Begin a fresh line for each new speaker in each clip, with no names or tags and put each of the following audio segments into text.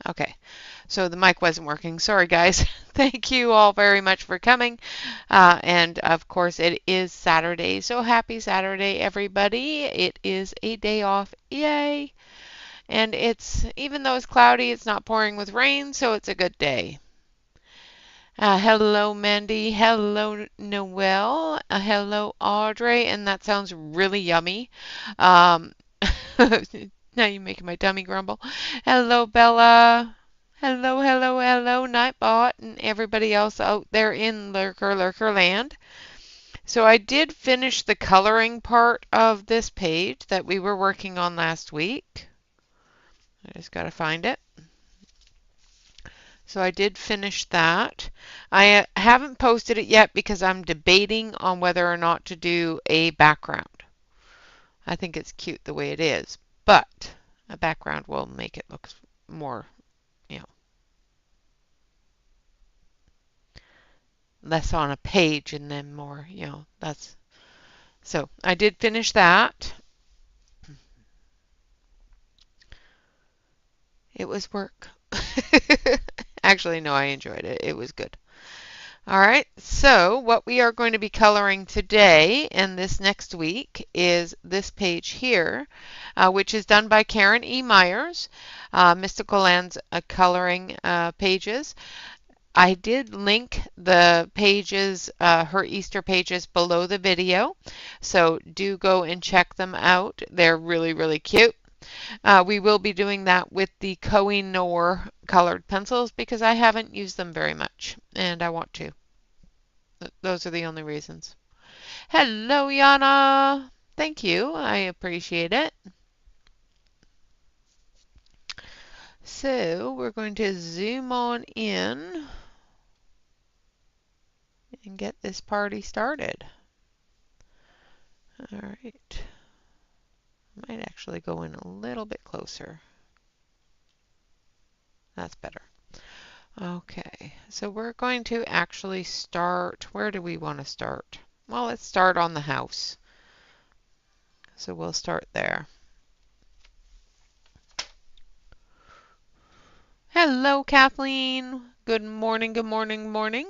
Okay, so the mic wasn't working. Sorry, guys. Thank you all very much for coming. And of course, it is Saturday, so happy Saturday, everybody. It is a day off. Yay! And even though it's cloudy, it's not pouring with rain, so it's a good day. Hello, Mandy. Hello, Noelle. Hello, Audrey. And that sounds really yummy. Um, now you're making my tummy grumble. Hello, Bella. Hello, hello, hello, Nightbot, and everybody else out there in Lurker Land. So I did finish the coloring part of this page that we were working on last week. I just got to find it. So I did finish that. I haven't posted it yet because I'm debating on whether or not to do a background. I think it's cute the way it is, but a background will make it look more, you know, less on a page and then more, that's. So I did finish that. It was work. Actually, no, I enjoyed it. It was good. All right, so what we are going to be coloring today and this next week is this page here, which is done by Karen E. Myers, Mystical Lands coloring pages. I did link the pages, her Easter pages below the video, so do go and check them out. They're really, really cute. We will be doing that with the Koh-i-Noor colored pencils because I haven't used them very much and I want to. Those are the only reasons. Hello, Yana. Thank you. I appreciate it. So we're going to zoom on in and get this party started. All right. Might actually go in a little bit closer. That's better. Okay, so we're going to actually start. Where do we want to start? Well, let's start on the house. So we'll start there. Hello, Kathleen. Good morning, good morning, good morning.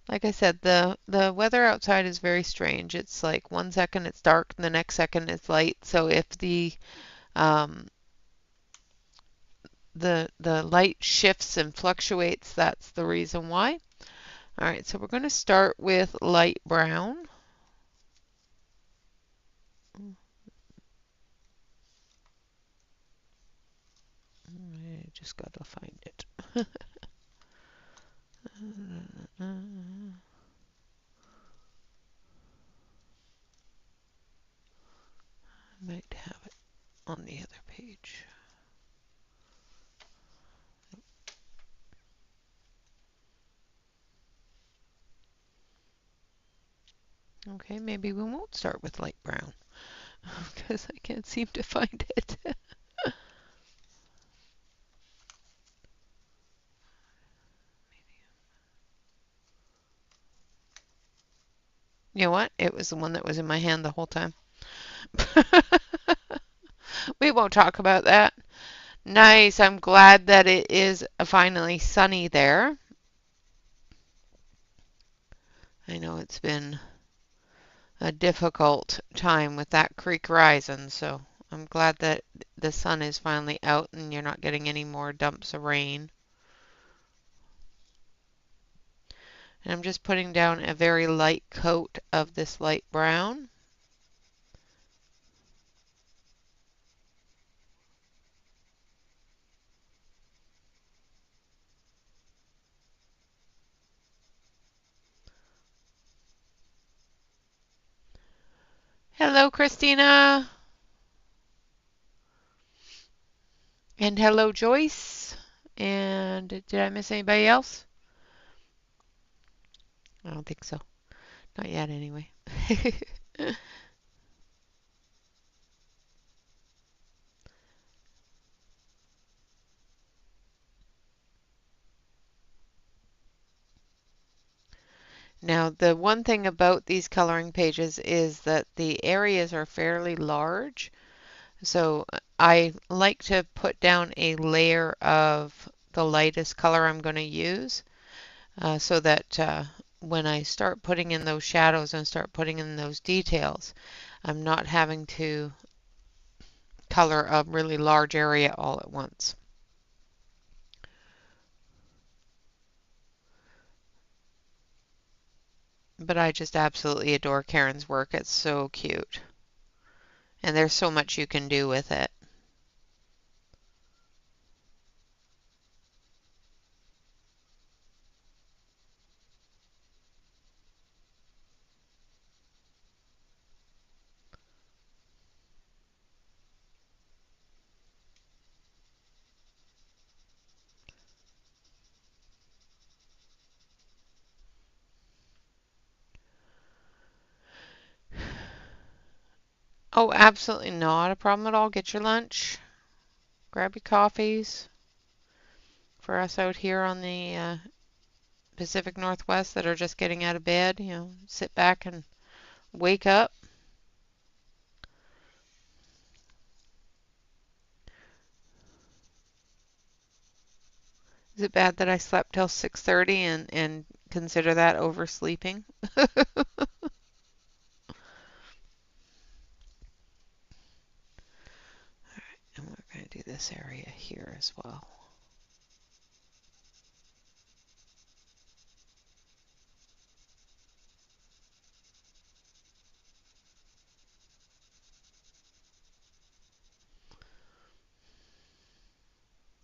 Like I said, the weather outside is very strange. It's like 1 second it's dark, and the next second it's light. So if um, the light shifts and fluctuates, that's the reason why. All right, so we're going to start with light brown. I just got to find it. I might have it on the other page. Okay, maybe we won't start with light brown because I can't seem to find it. You know what? It was the one that was in my hand the whole time. We won't talk about that. Nice. I'm glad that it is finally sunny there. I know it's been a difficult time with that creek rising, so I'm glad that the sun is finally out and you're not getting any more dumps of rain. And I'm just putting down a very light coat of this light brown. Hello, Christina. And hello, Joyce. And did I miss anybody else? I don't think so. Not yet, anyway. Now, the one thing about these coloring pages is that the areas are fairly large. So I like to put down a layer of the lightest color I'm going to use so that when I start putting in those shadows and start putting in those details, I'm not having to color a really large area all at once. But I just absolutely adore Karen's work. It's so cute. And there's so much you can do with it. Oh, absolutely not a problem at all. Get your lunch, grab your coffees. For us out here on the Pacific Northwest that are just getting out of bed, sit back and wake up. Is it bad that I slept till 6:30 and consider that oversleeping? And we're going to do this area here as well.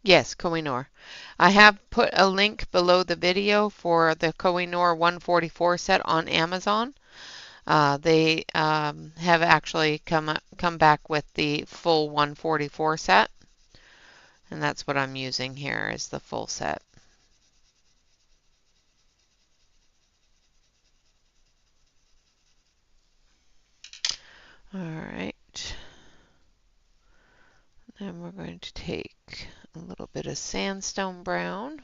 Yes, Kohinoor. I have put a link below the video for the Kohinoor 144 set on Amazon. They have actually come back with the full 144 set, and that's what I'm using here is the full set. All right. Then we're going to take a little bit of sandstone brown.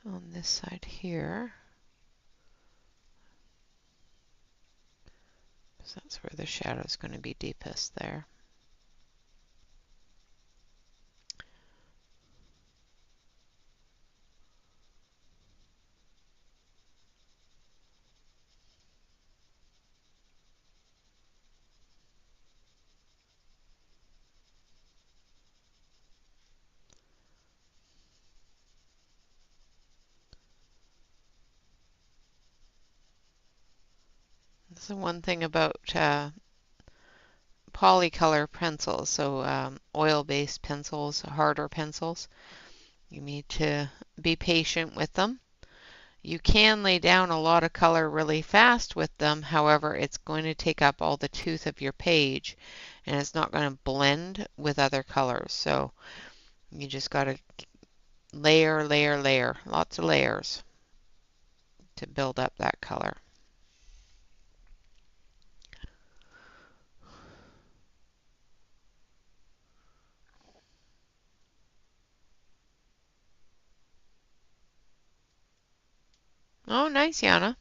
On this side here, because that's where the shadow is going to be deepest there. That's the one thing about polycolor pencils, so oil-based pencils, harder pencils. You need to be patient with them. You can lay down a lot of color really fast with them. However, it's going to take up all the tooth of your page and it's not going to blend with other colors. So you just got to layer, layer, layer, lots of layers to build up that color. Oh, nice, Yana.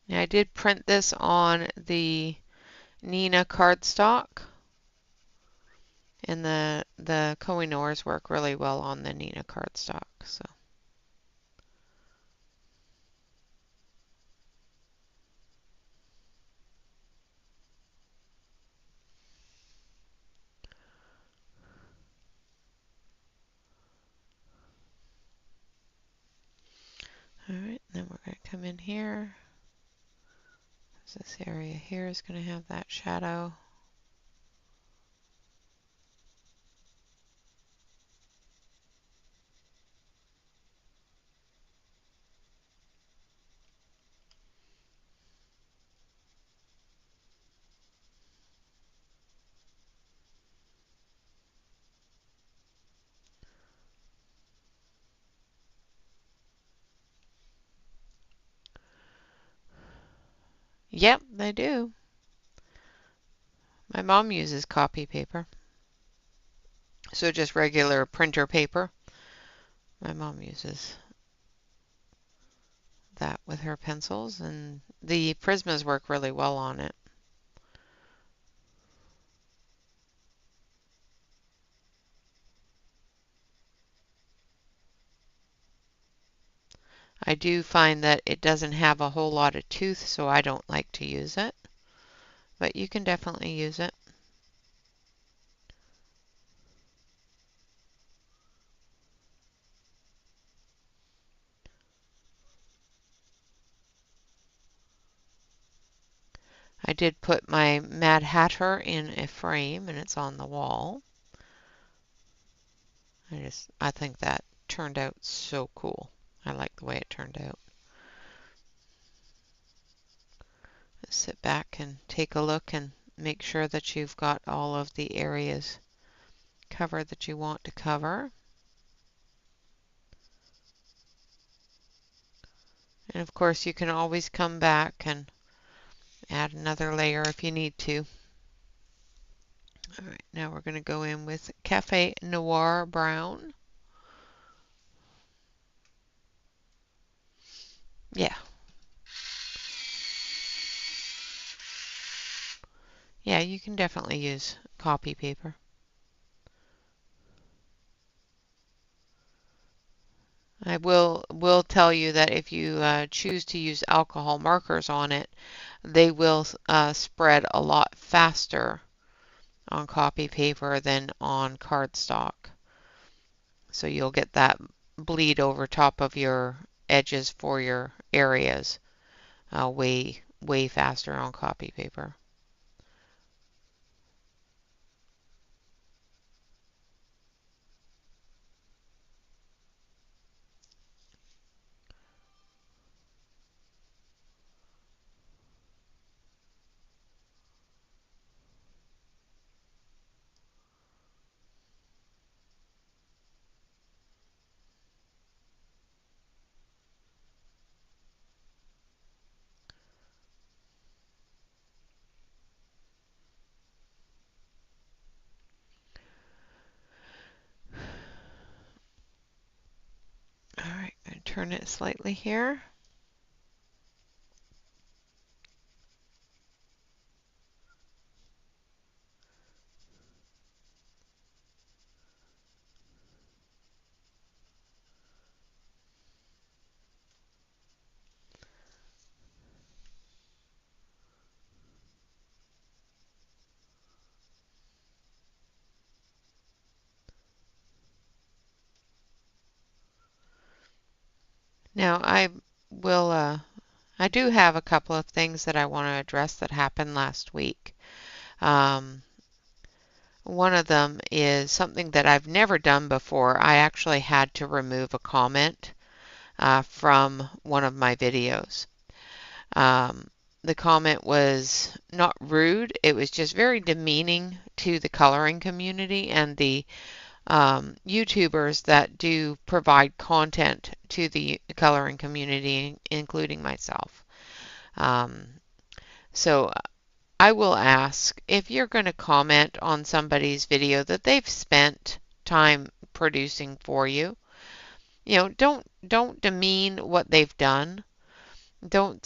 Now, I did print this on the Nina cardstock, and the Kohinoors work really well on the Nina cardstock. So. All right, then we're going to come in here. This area here is going to have that shadow. Yep, they do. My mom uses copy paper. So just regular printer paper. My mom uses that with her pencils, and the Prismas work really well on it. I do find that it doesn't have a whole lot of tooth, so I don't like to use it, but you can definitely use it. I did put my Mad Hatter in a frame, and it's on the wall. I think that turned out so cool. I like the way it turned out. Sit back and take a look and make sure that you've got all of the areas covered that you want to cover. And of course you can always come back and add another layer if you need to. Alright, now we're going to go in with Cafe Noir Brown. Yeah. Yeah, you can definitely use copy paper. I will tell you that if you choose to use alcohol markers on it, they will spread a lot faster on copy paper than on cardstock. So you'll get that bleed over top of your edges for your areas way faster on copy paper. Alright, I'm going to turn it slightly here. Now I do have a couple of things that I want to address that happened last week. One of them is something that I've never done before. I actually had to remove a comment from one of my videos. The comment was not rude, it was just very demeaning to the coloring community and the YouTubers that do provide content to the coloring community, including myself. Um, so I will ask if you're going to comment on somebody's video that they've spent time producing for you. You know, don't demean what they've done. Don't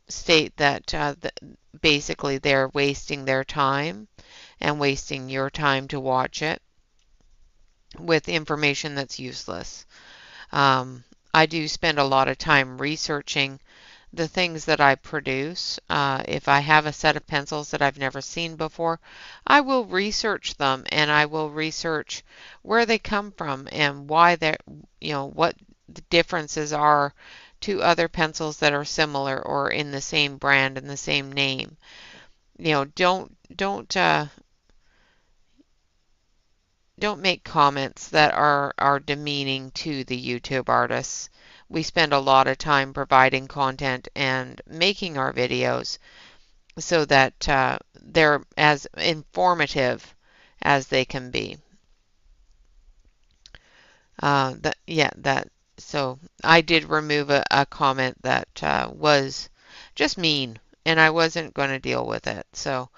state that basically they're wasting their time and wasting your time to watch it with information that's useless. I do spend a lot of time researching the things that I produce. If I have a set of pencils that I've never seen before, I will research them and I will research where they come from and why they're, what the differences are to other pencils that are similar or in the same brand and the same name. Don't make comments that are demeaning to the YouTube artists. We spend a lot of time providing content and making our videos so that they're as informative as they can be. So I did remove a comment that was just mean, and I wasn't going to deal with it. So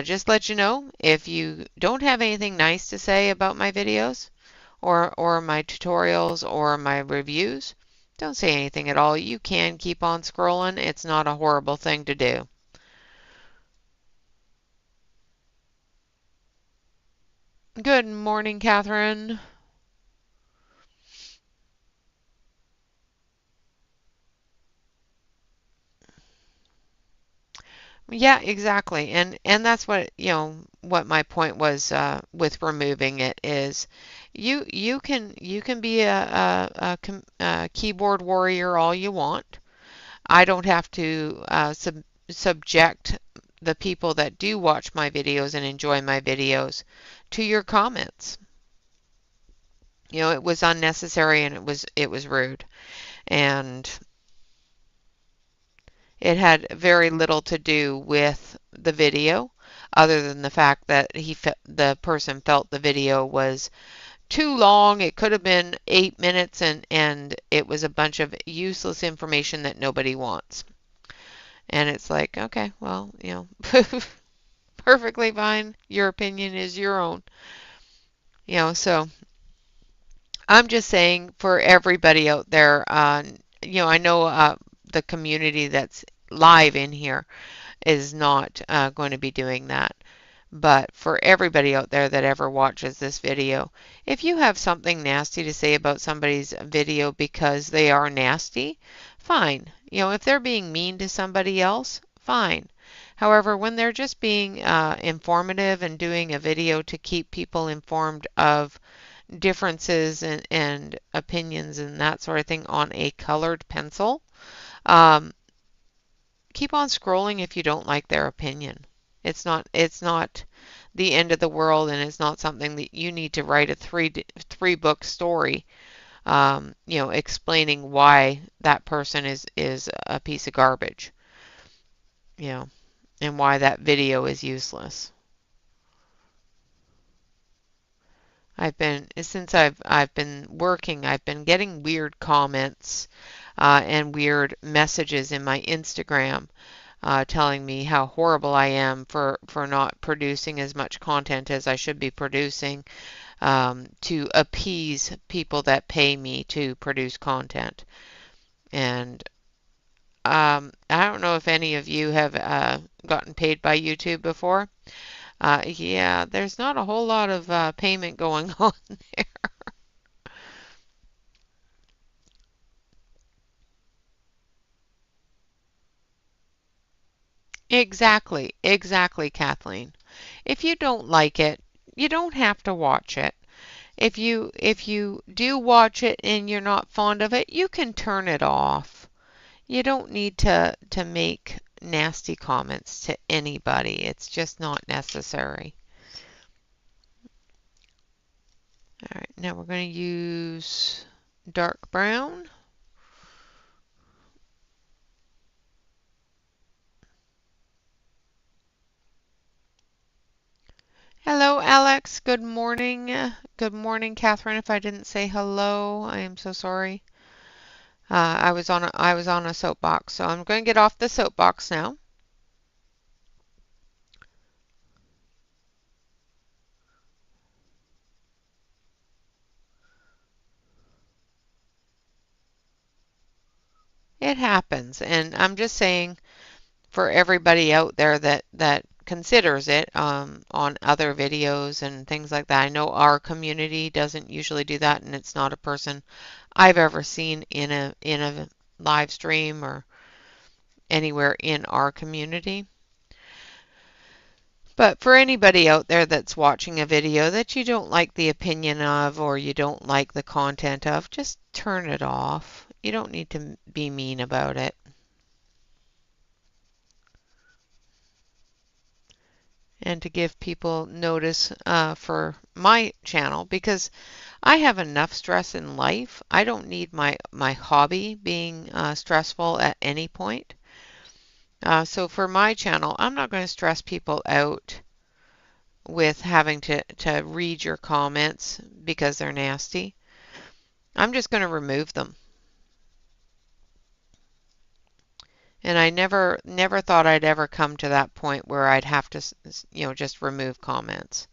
just let you know, if you don't have anything nice to say about my videos or my tutorials or my reviews, don't say anything at all. You can keep on scrolling. It's not a horrible thing to do. Good morning, Catherine. Yeah, exactly. And that's what, what my point was with removing it is you can be a keyboard warrior all you want. I don't have to subject the people that do watch my videos and enjoy my videos to your comments. It was unnecessary and it was rude. And it had very little to do with the video, other than the fact that the person felt the video was too long. It could have been 8 minutes, and it was a bunch of useless information that nobody wants. And it's like, okay, well, perfectly fine. Your opinion is your own. So I'm just saying for everybody out there, I know the community that's live in here is not going to be doing that. But for everybody out there that ever watches this video, if you have something nasty to say about somebody's video because they are nasty, fine. If they're being mean to somebody else, fine. However, when they're just being informative and doing a video to keep people informed of differences and opinions and that sort of thing on a colored pencil, um, keep on scrolling if you don't like their opinion. It's not the end of the world, and it's not something that you need to write a three book story, explaining why that person is a piece of garbage, you know, and why that video is useless. Since I've been working, I've been getting weird comments and weird messages in my Instagram telling me how horrible I am for not producing as much content as I should be producing to appease people that pay me to produce content. And I don't know if any of you have gotten paid by YouTube before. Yeah, there's not a whole lot of payment going on there. Exactly, exactly, Kathleen. If you don't like it, you don't have to watch it. If you do watch it and you're not fond of it, you can turn it off. You don't need to make nasty comments to anybody. It's just not necessary. All right, now we're going to use dark brown. Hello, Alex. Good morning. Good morning, Catherine. If I didn't say hello, I am so sorry. I was on a soapbox, so I'm going to get off the soapbox now. It happens, and I'm just saying for everybody out there that considers it on other videos and things like that. I know our community doesn't usually do that, and it's not a person I've ever seen in a live stream or anywhere in our community. But for anybody out there that's watching a video that you don't like the opinion of or you don't like the content of, just turn it off. You don't need to be mean about it. And to give people notice for my channel, because I have enough stress in life. I don't need my hobby being stressful at any point. So for my channel, I'm not going to stress people out with having to read your comments because they're nasty. I'm just going to remove them. And I never thought I'd ever come to that point where I'd have to, just remove comments.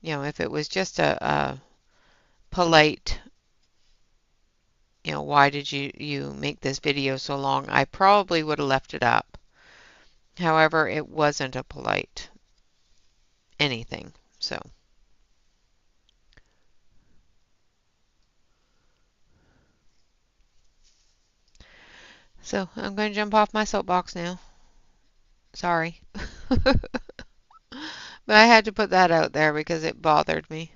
If it was just a polite, why did you make this video so long, I probably would have left it up. However, it wasn't a polite anything. So I'm going to jump off my soapbox now. Sorry. But I had to put that out there because it bothered me.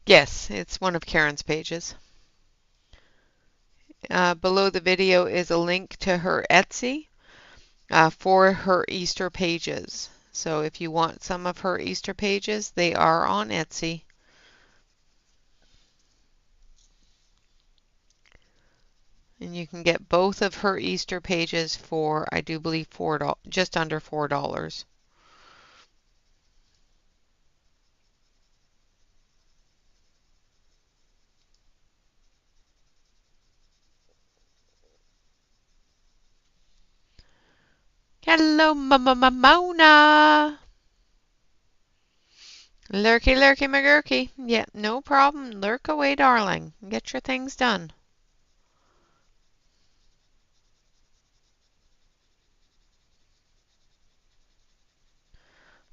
Yes, it's one of Karen's pages. Below the video is a link to her Etsy for her Easter pages. So if you want some of her Easter pages, they are on Etsy. And you can get both of her Easter pages for, I do believe, just under $4. Hello, Mona. Lurky, lurky, McGurky. Yeah, no problem. Lurk away, darling. Get your things done.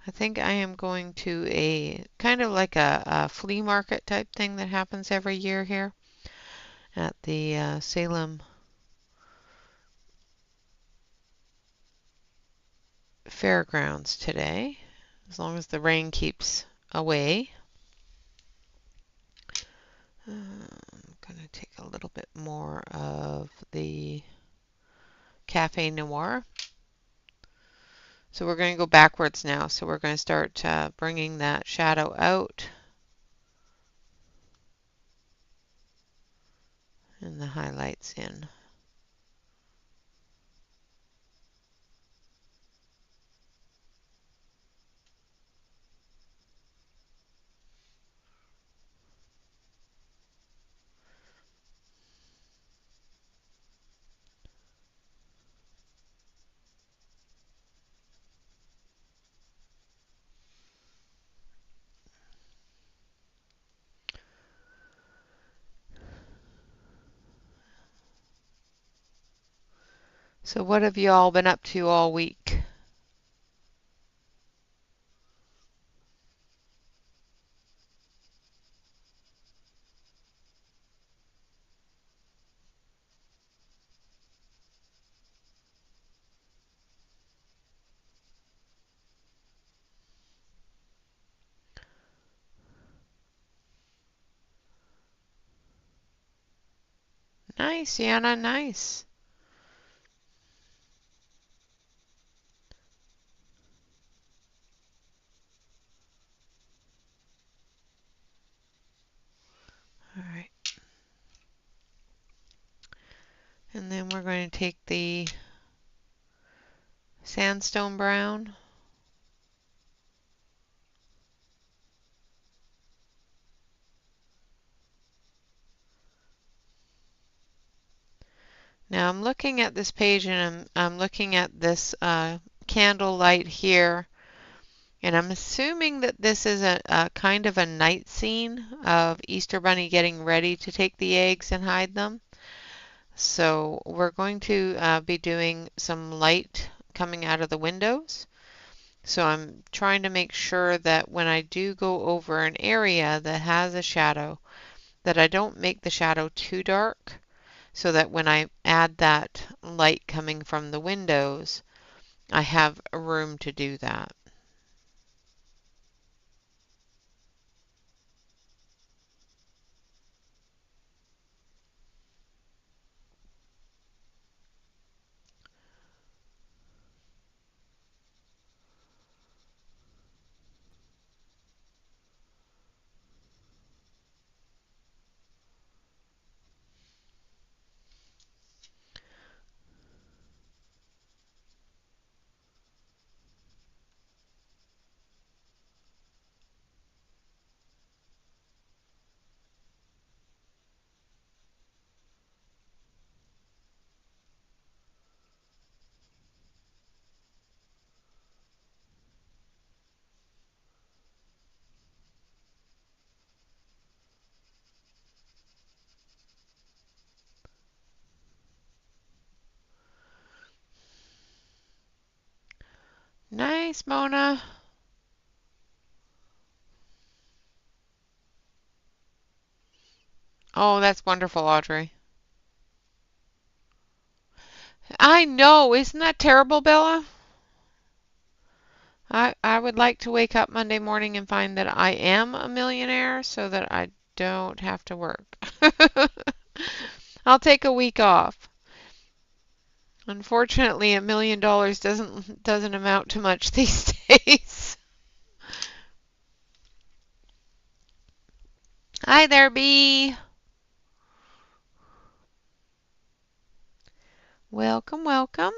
I think I am going to a kind of like a flea market type thing that happens every year here at the Salem Fairgrounds today, as long as the rain keeps away. I'm going to take a little bit more of the Cafe Noir. So we're going to go backwards now. So we're going to start bringing that shadow out and the highlights in. So what have you all been up to all week? Nice, Anna, nice. All right. And then we're going to take the sandstone brown. Now I'm looking at this page and I'm looking at this candle light here, and I'm assuming that this is a kind of a night scene of Easter Bunny getting ready to take the eggs and hide them. So we're going to be doing some light coming out of the windows. So I'm trying to make sure that when I do go over an area that has a shadow, that I don't make the shadow too dark, so that when I add that light coming from the windows, I have room to do that. Nice, Mona. Oh, that's wonderful, Audrey. I know, isn't that terrible, Bella? I would like to wake up Monday morning and find that I am a millionaire so that I don't have to work. I'll take a week off. Unfortunately, $1 million doesn't amount to much these days. Hi there, Bee. Welcome, welcome.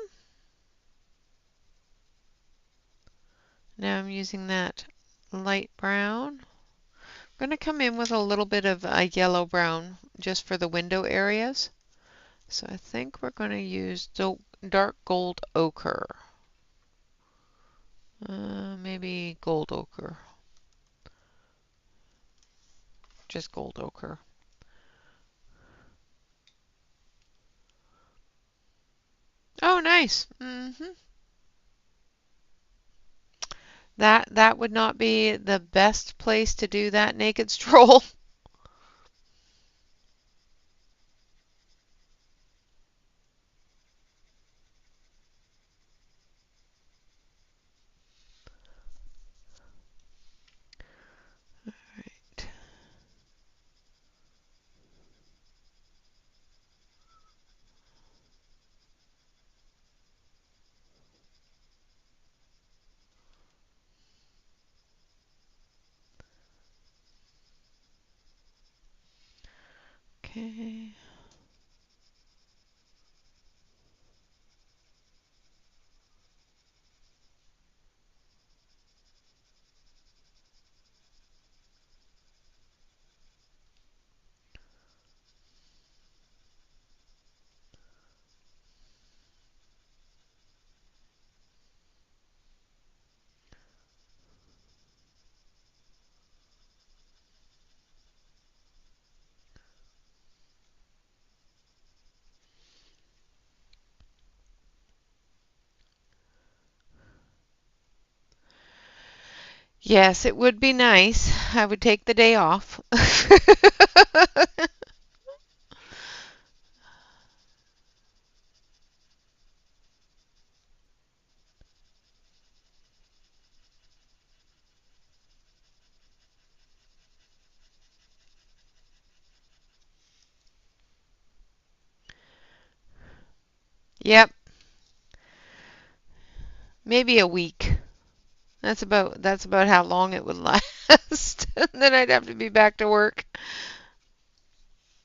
Now I'm using that light brown. I'm going to come in with a little bit of a yellow brown just for the window areas. So I think we're going to use dark gold ochre. Maybe gold ochre. Just gold ochre. Oh, nice. That would not be the best place to do that naked stroll. Right. Okay. Yes, it would be nice. I would take the day off. Yep, maybe a week. That's about how long it would last. Then I'd have to be back to work.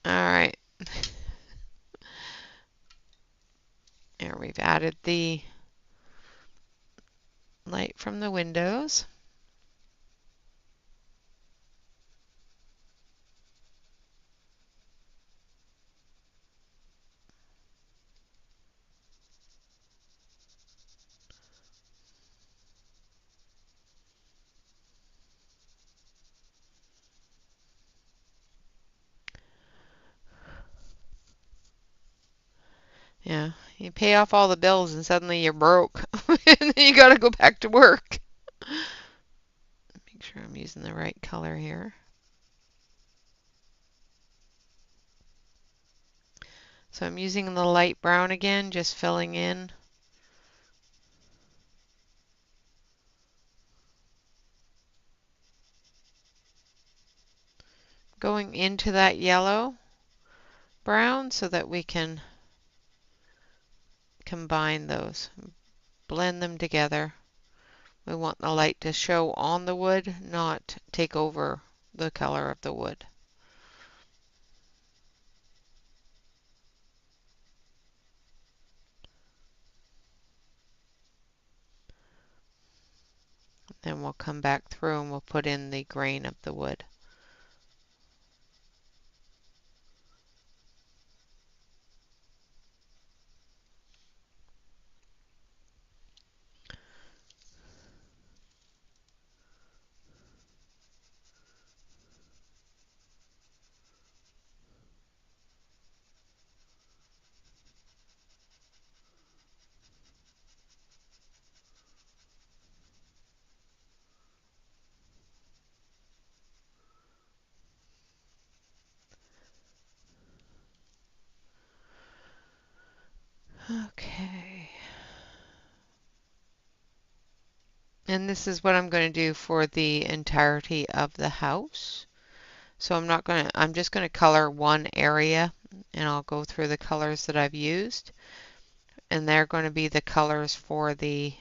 All right. There we've added the light from the windows. Yeah, you pay off all the bills and suddenly you're broke. And then you got to go back to work. I'm using the right color here. So I'm using the light brown again, just filling in. Going into that yellow brown so that we can combine those, blend them together. We want the light to show on the wood, not take over the color of the wood. Then we'll come back through and we'll put in the grain of the wood. Okay. And this is what I'm going to do for the entirety of the house. So I'm just going to color one area, and I'll go through the colors that I've used. And they're going to be the colors for the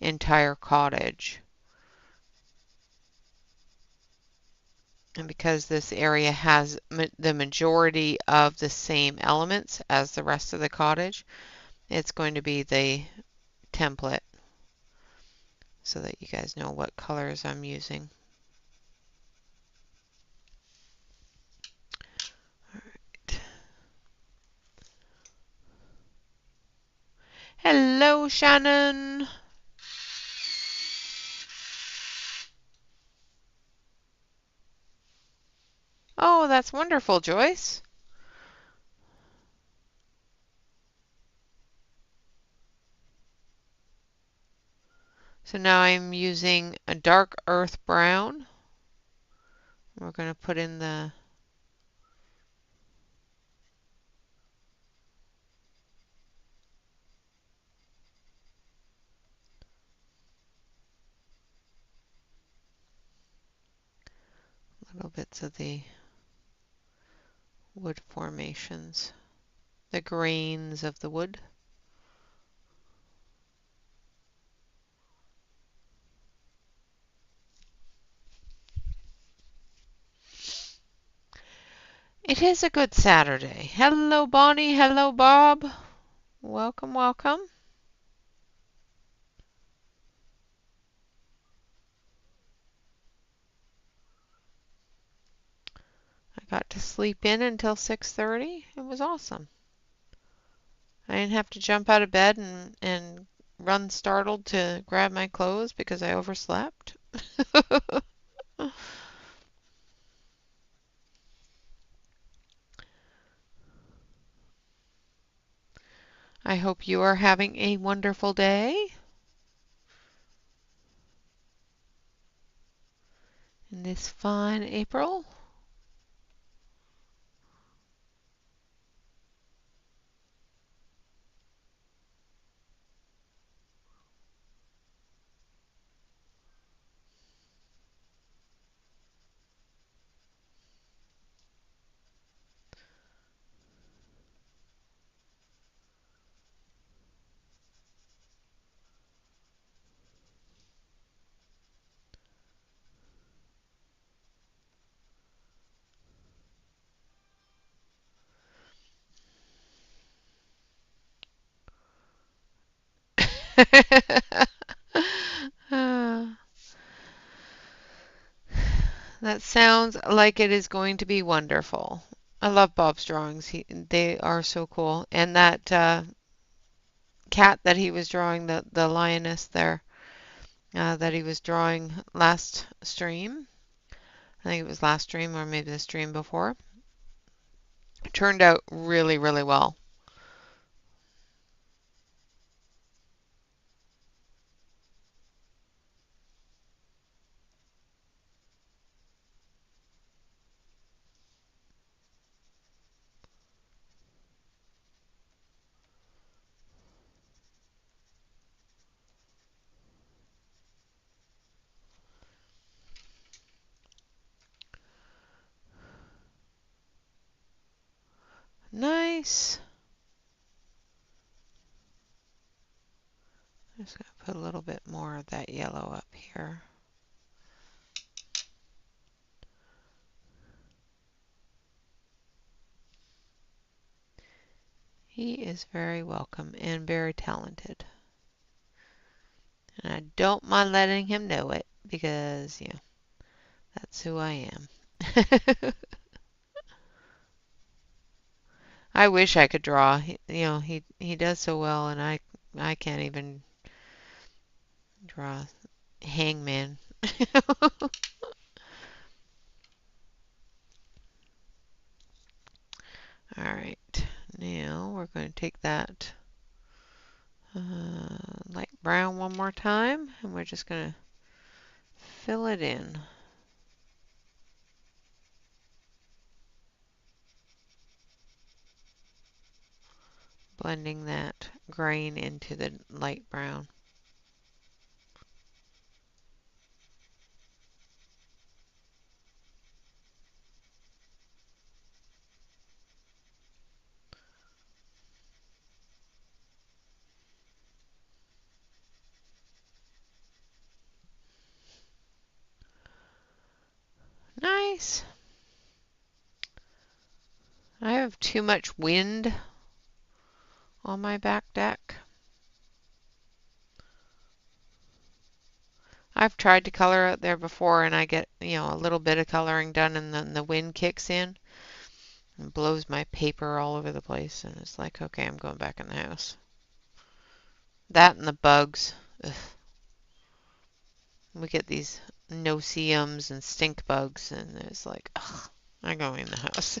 entire cottage. And because this area has the majority of the same elements as the rest of the cottage, it's going to be the template so that you guys know what colors I'm using. All right. Hello, Shannon. Oh, that's wonderful, Joyce. So now I'm using a dark earth brown. We're going to put in the little bits of the wood formations, the grains of the wood. It is a good Saturday. Hello, Bonnie. Hello, Bob. Welcome, welcome. I got to sleep in until 6:30. It was awesome. I didn't have to jump out of bed and run startled to grab my clothes because I overslept. I hope you are having a wonderful day in this fine April. Ah, that sounds like it is going to be wonderful. I love Bob's drawings. They are so cool. And that cat that he was drawing, the lioness there, that he was drawing last stream. I think it was last stream or maybe the stream before. It turned out really, really well. Nice. I'm just going to put a little bit more of that yellow up here. He is very welcome and very talented. And I don't mind letting him know it because, yeah, that's who I am. I wish I could draw. He does so well, and I can't even draw hangman. All right, now we're going to take that light brown one more time, and we're just going to fill it in. Blending that grain into the light brown. Nice. I have too much wind on my back deck. I've tried to color out there before and I get, a little bit of coloring done and then the wind kicks in and blows my paper all over the place and it's like, okay, I'm going back in the house. That and the bugs. Ugh. We get these no-see-ums and stink bugs and it's like, ugh, I'm going in the house.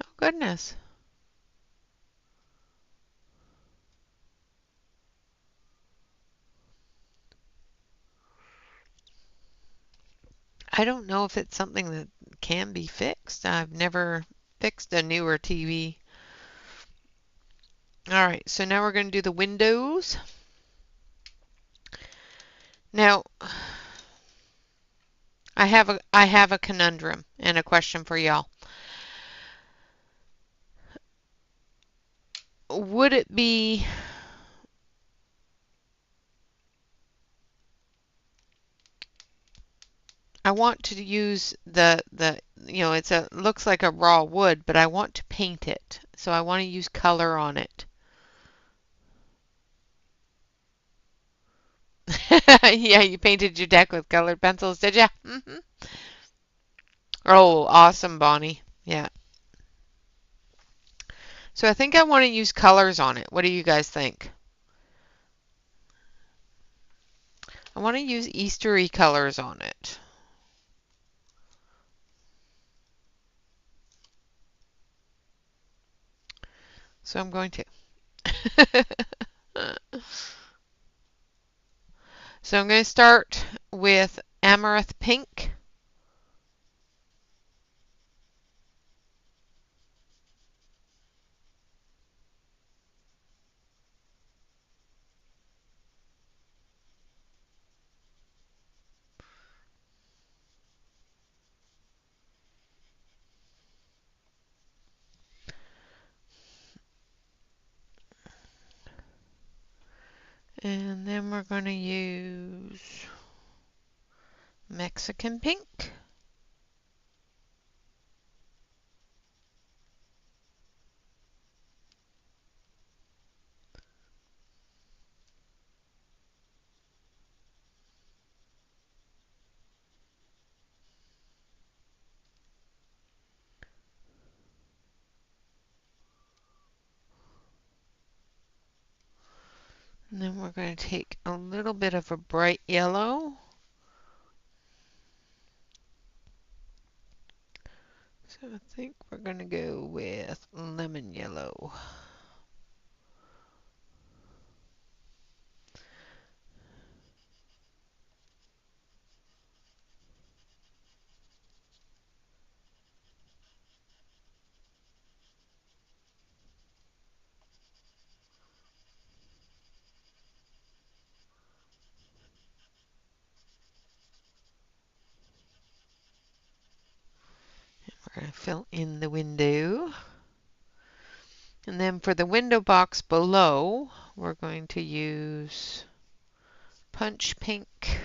Oh, goodness. I don't know if it's something that can be fixed. I've never fixed a newer TV. All right, so now we're going to do the windows. Now, I have a conundrum and a question for y'all. Would it be I want to use it looks like a raw wood, but I want to paint it. So I want to use color on it. Yeah, you painted your deck with colored pencils, did ya? Mm-hmm. Oh, awesome, Bonnie. Yeah. So I think I want to use colors on it. What do you guys think? I want to use Eastery colors on it. So I'm going to. So I'm going to start with Amaranth Pink. And then we're going to use Mexican Pink. And then we're going to take a little bit of a bright yellow. So I think we're going to go with lemon yellow. We're going to fill in the window. And then for the window box below, we're going to use punch pink.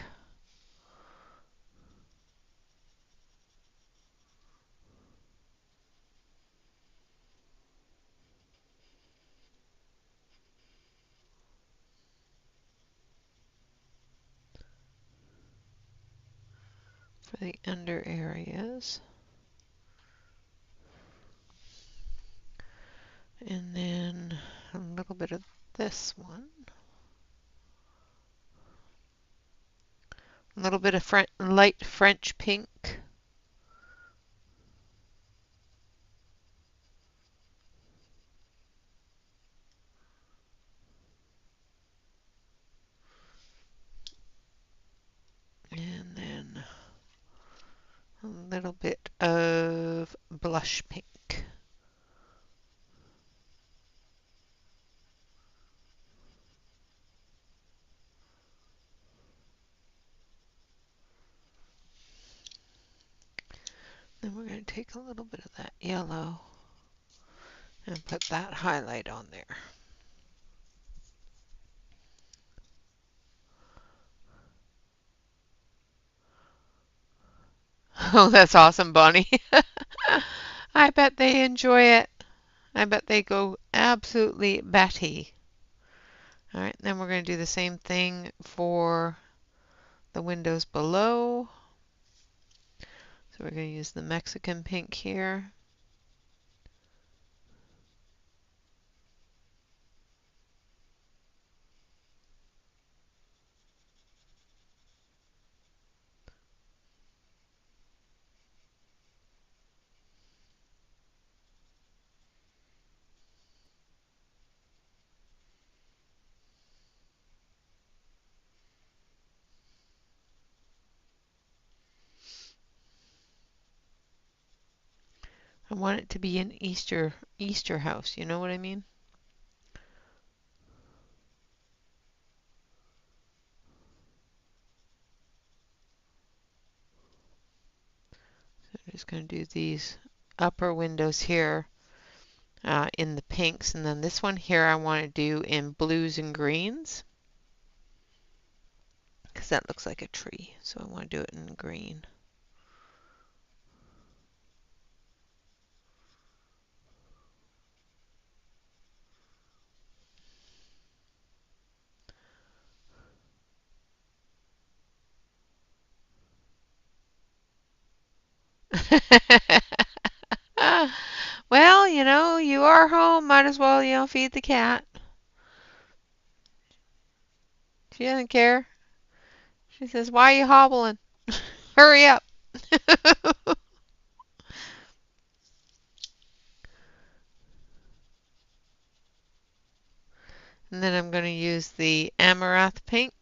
For the under areas. And then a little bit of this one. A little bit of light French pink. And then a little bit of blush pink. Then we're going to take a little bit of that yellow and put that highlight on there. Oh, that's awesome, Bonnie. I bet they enjoy it. I bet they go absolutely batty. All right, then we're going to do the same thing for the windows below. So we're going to use the Mexican pink here. I want it to be an Easter house, you know what I mean? So I'm just going to do these upper windows here in the pinks, and then this one here I want to do in blues and greens because that looks like a tree, so I want to do it in green. Well, you are home, might as well, feed the cat. She doesn't care. She says, "Why are you hobbling? Hurry up." And then I'm going to use the Amaranth pink.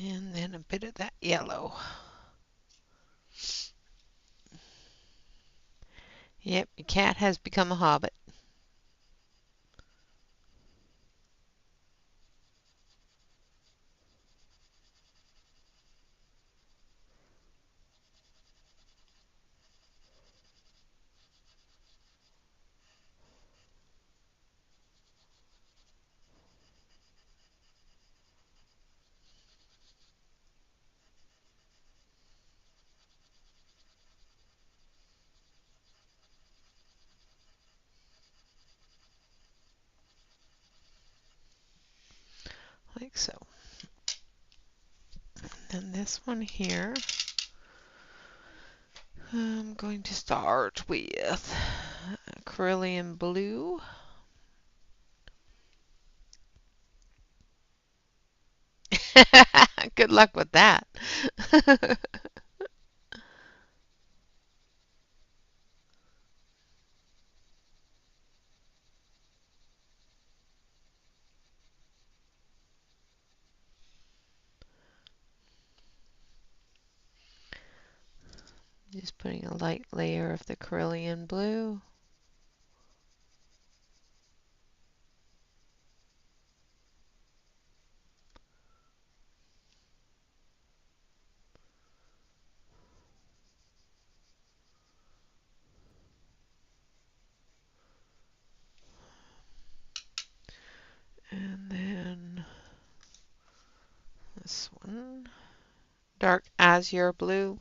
And then a bit of that yellow. Yep, your cat has become a hobbit. Like so. And this one here, I'm going to start with Cerulean blue. Good luck with that. Just putting a light layer of the Cerulean blue. And then this one, dark azure blue.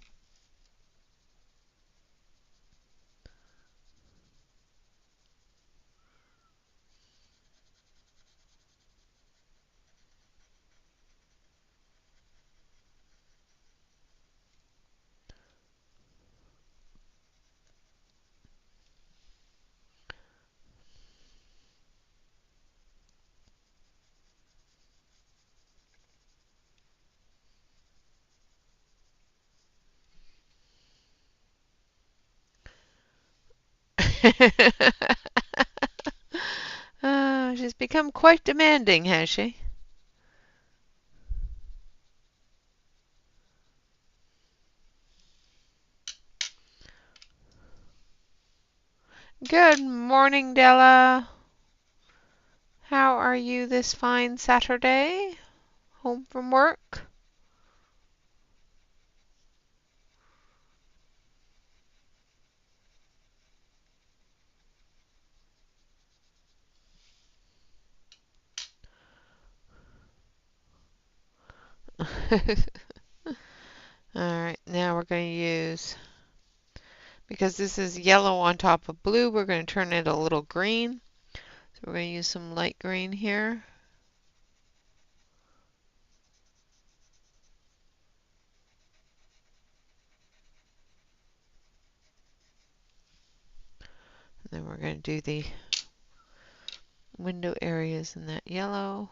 She's become quite demanding, has she? Good morning, Della. How are you this fine Saturday? Home from work? Alright, now we're going to use, because this is yellow on top of blue, we're going to turn it a little green. So we're going to use some light green here. And then we're going to do the window areas in that yellow.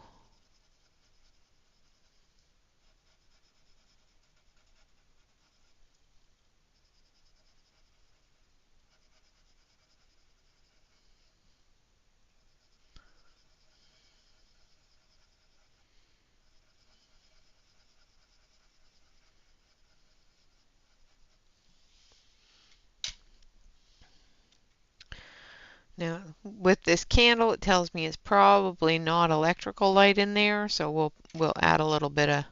Now, with this candle, it tells me it's probably not electrical light in there, so we'll add a little bit of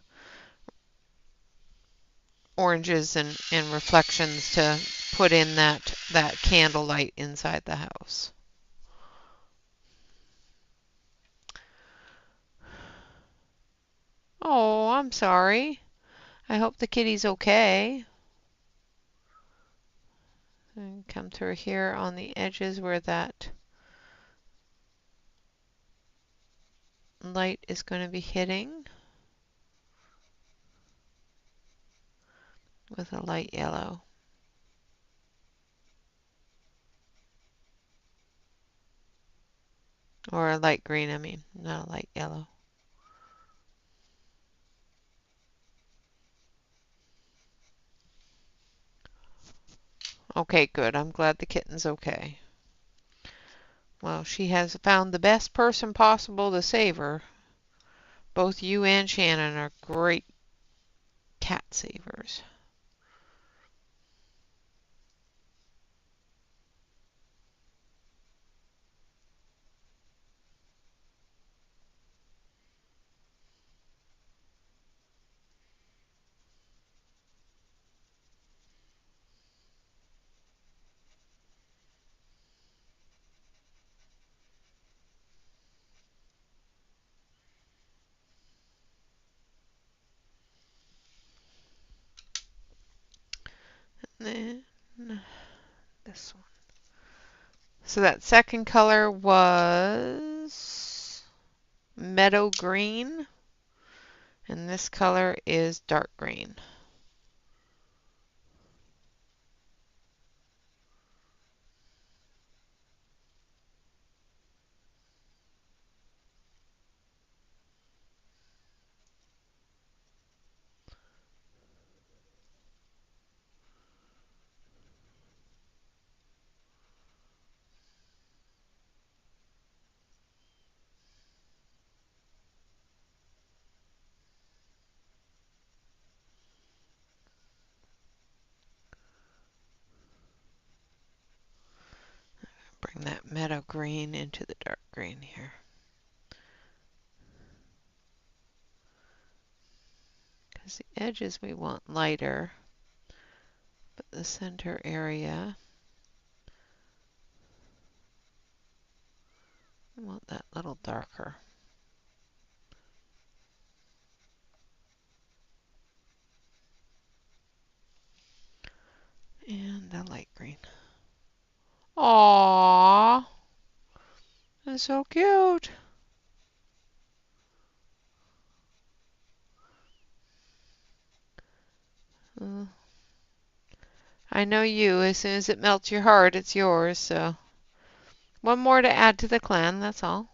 oranges and reflections to put in that candle light inside the house. Oh, I'm sorry. I hope the kitty's okay. And come through here on the edges where that light is going to be hitting with a light yellow. Or a light green, I mean, not a light yellow. Okay, good. I'm glad the kitten's okay. Well, she has found the best person possible to save her. Both you and Shannon are great cat savers. And then this one. So that second color was meadow green, and this color is dark green. bring that meadow green into the dark green here. Because the edges we want lighter, but the center area, we want that little darker. And the light green. Aww, that's so cute. I know you. As soon as it melts your heart, it's yours. So one more to add to the clan, that's all.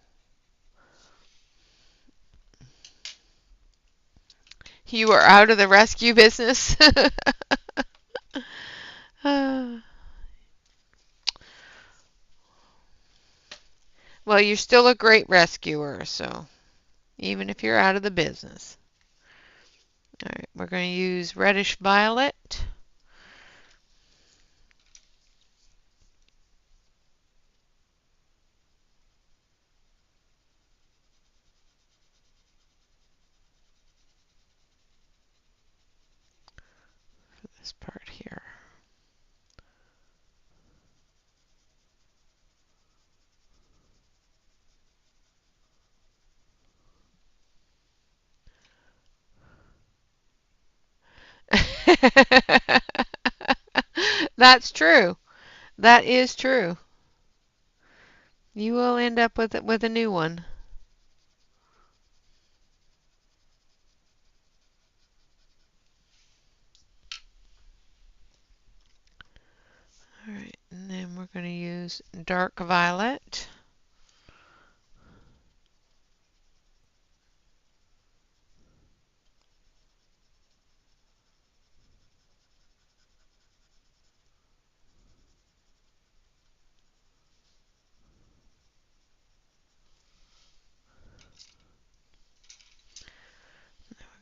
You are out of the rescue business. Well, you're still a great rescuer, so even if you're out of the business. All right, we're going to use reddish violet. For this part here. That's true. That is true. You will end up with a new one. All right, and then we're going to use dark violet.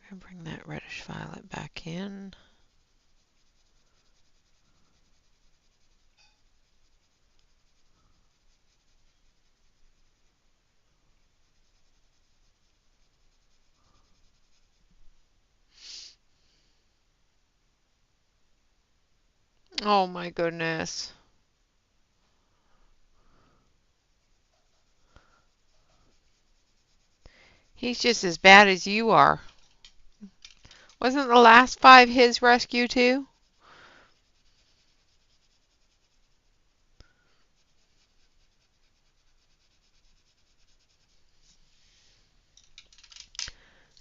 We're going to bring that reddish violet back in. Oh my goodness. He's just as bad as you are. Wasn't the last 5 his rescue too?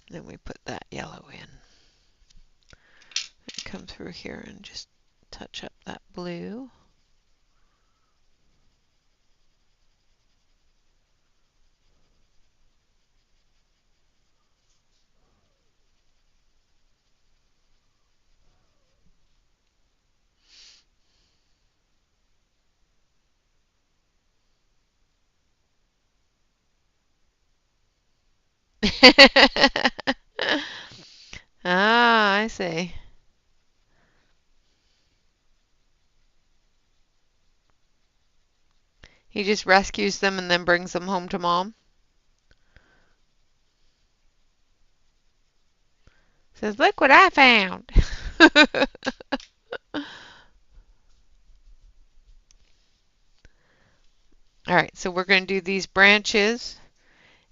Then we put that yellow in. Come through here and just touch up that blue. Ah, I see. He just rescues them and then brings them home to mom. Says, look what I found. All right, so we're going to do these branches.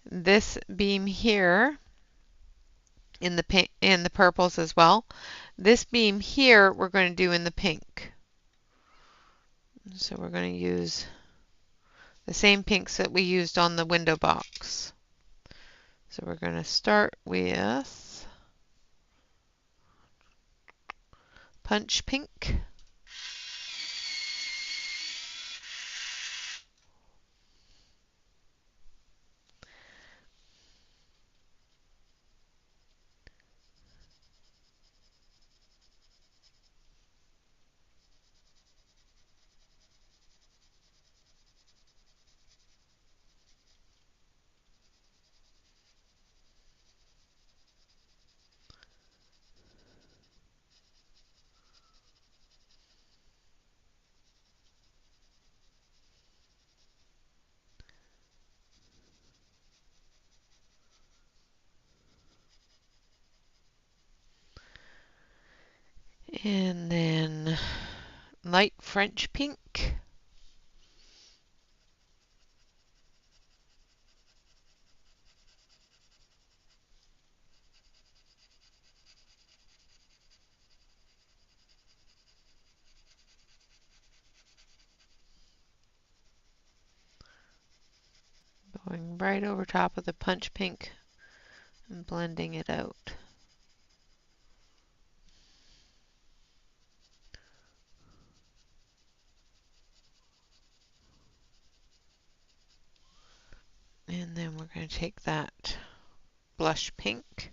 This beam here in the pink, in the purples as well. This beam here we're going to do in the pink. So we're going to use the same pinks that we used on the window box. So we're going to start with punch pink. And then light French pink. Going right over top of the punch pink and blending it out. And then we're going to take that blush pink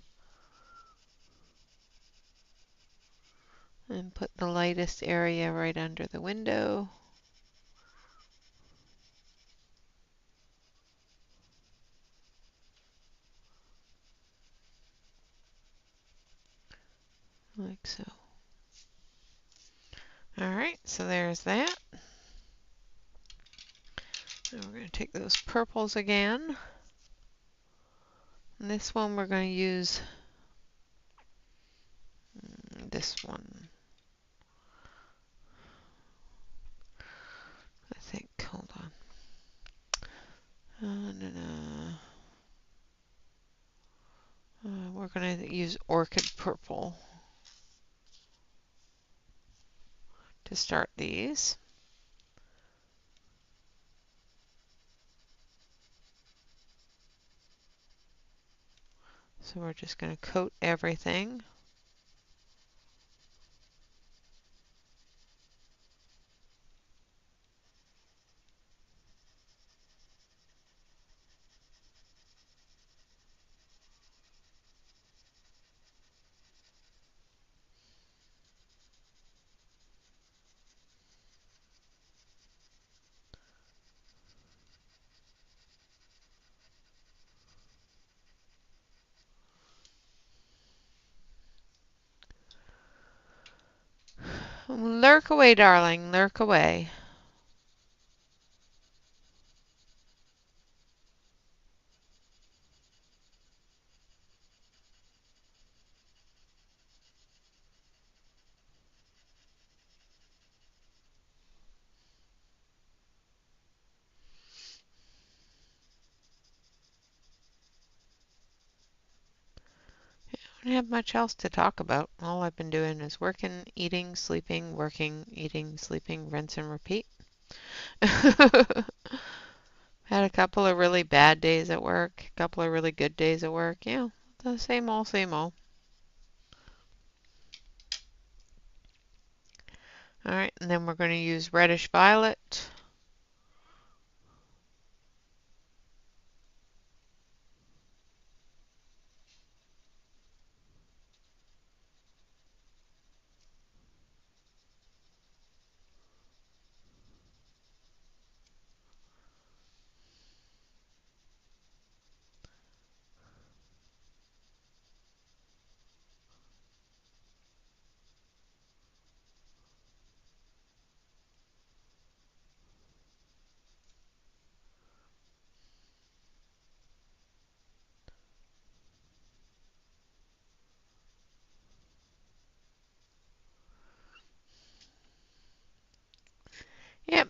and put the lightest area right under the window. Like so. Alright, so there's that. Now we're going to take those purples again. And this one we're going to use this one. I think, hold on. We're going to use orchid purple to start these. So we're just going to coat everything. Lurk away, darling, lurk away. I don't have much else to talk about. All I've been doing is working, eating, sleeping, working, eating, sleeping, rinse and repeat. Had a couple of really bad days at work, a couple of really good days at work. Yeah, the same old, same old. All right, and then we're going to use reddish violet. Yep,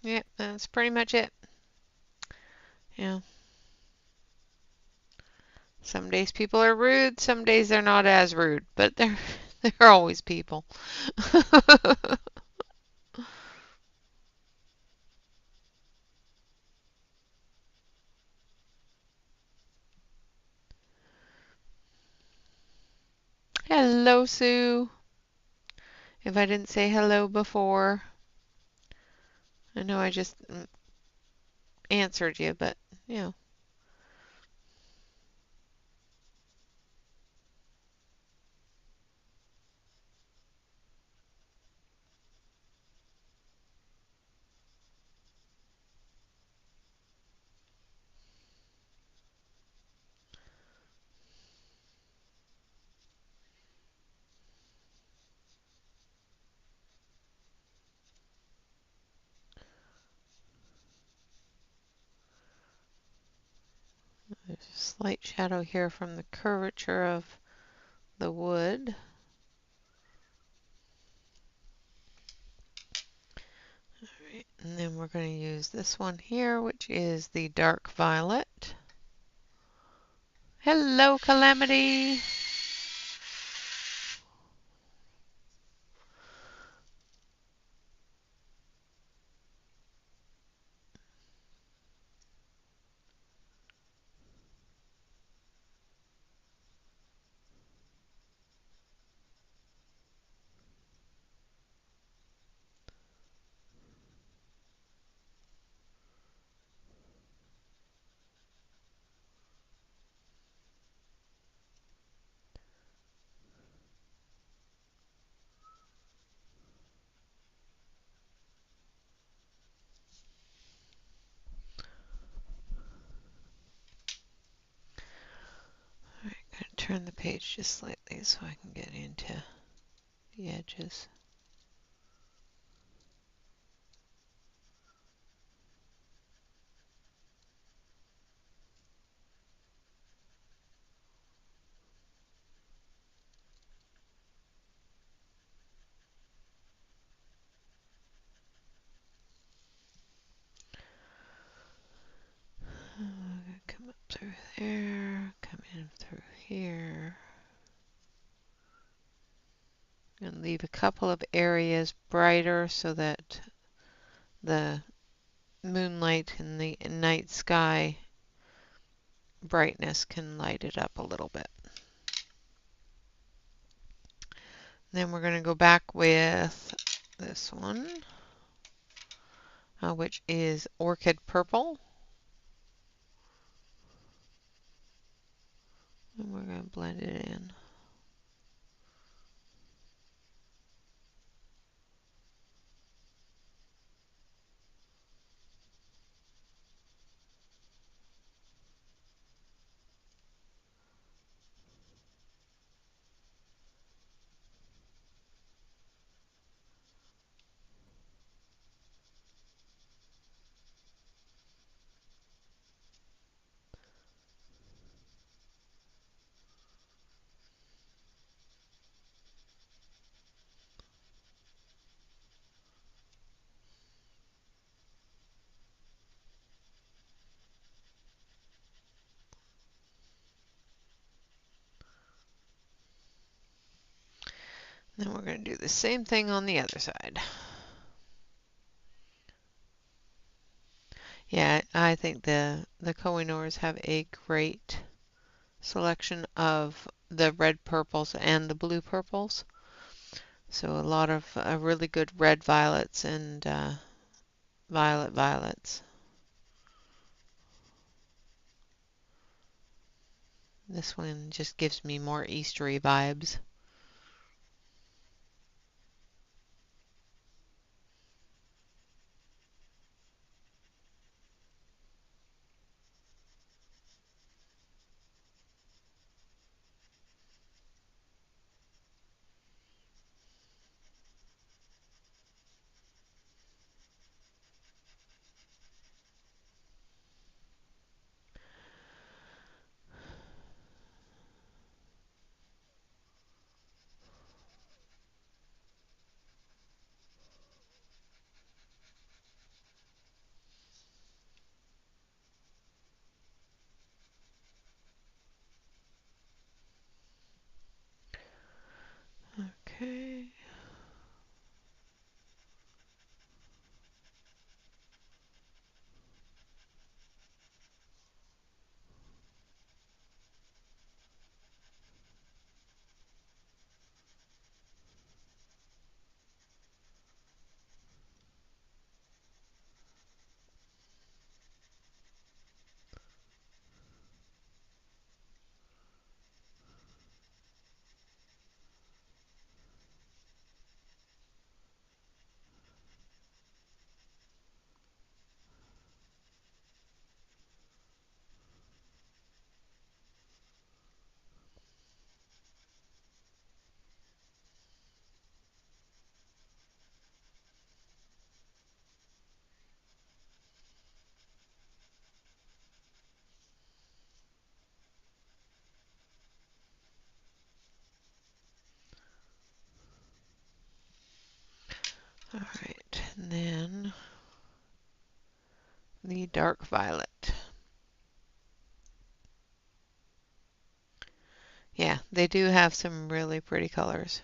yep, that's pretty much it. Yeah. Some days people are rude, some days they're not as rude, but they're always people. Hello, Sue. If I didn't say hello before, I know I just answered you, but you know. There's a slight shadow here from the curvature of the wood. And then we're going to use this one here, which is the dark violet. Hello, Calamity. All right, I'm going to turn the page just slightly so I can get into the edges. Come up through there, come in through here, and leave a couple of areas brighter so that the moonlight and the night sky brightness can light it up a little bit. Then we're going to go back with this one, which is Orchid Purple. And we're going to blend it in. Then we're going to do the same thing on the other side. Yeah, I think the Kohinoors have a great selection of the red purples and the blue purples. So a lot of really good red violets and violet violets. This one just gives me more Eastery vibes. Okay. All right, and then the dark violet. Yeah, they do have some really pretty colors.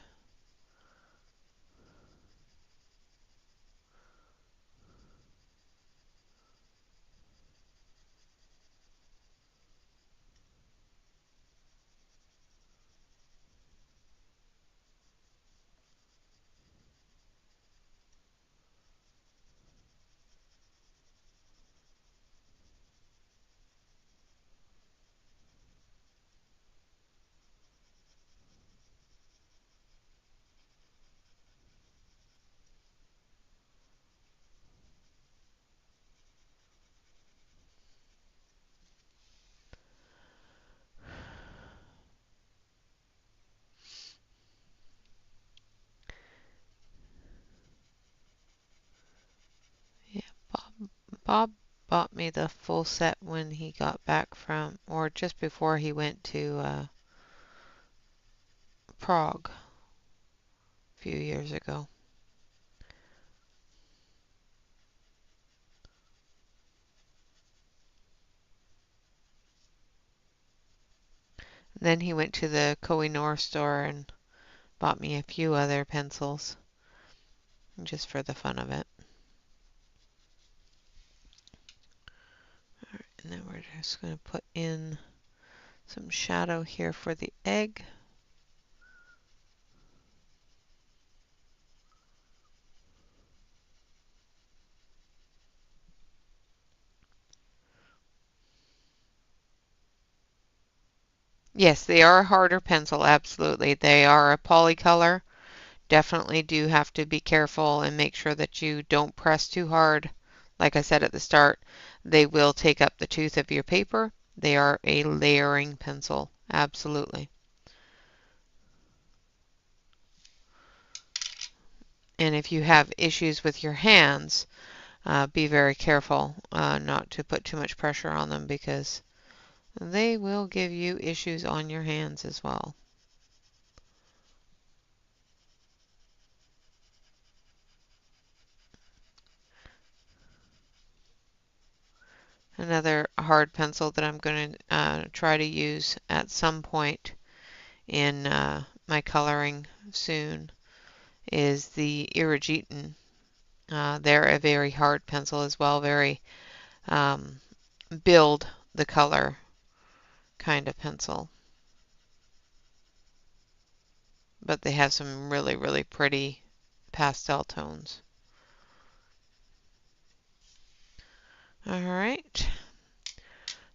Yeah, Bob bought me the full set when he got back from, or just before he went to Prague a few years ago. Then he went to the Koh-i-Noor store and bought me a few other pencils just for the fun of it. All right, and then we're just going to put in some shadow here for the egg. Yes, they are a harder pencil, absolutely. They are a polycolor. Definitely do have to be careful and make sure that you don't press too hard. Like I said at the start, they will take up the tooth of your paper. They are a layering pencil, absolutely. And if you have issues with your hands, be very careful not to put too much pressure on them because they will give you issues on your hands as well. Another hard pencil that I'm going to try to use at some point in my coloring soon is the Irigitan. They're a very hard pencil as well, very um, build the color kind of pencil. But they have some really, really pretty pastel tones. All right.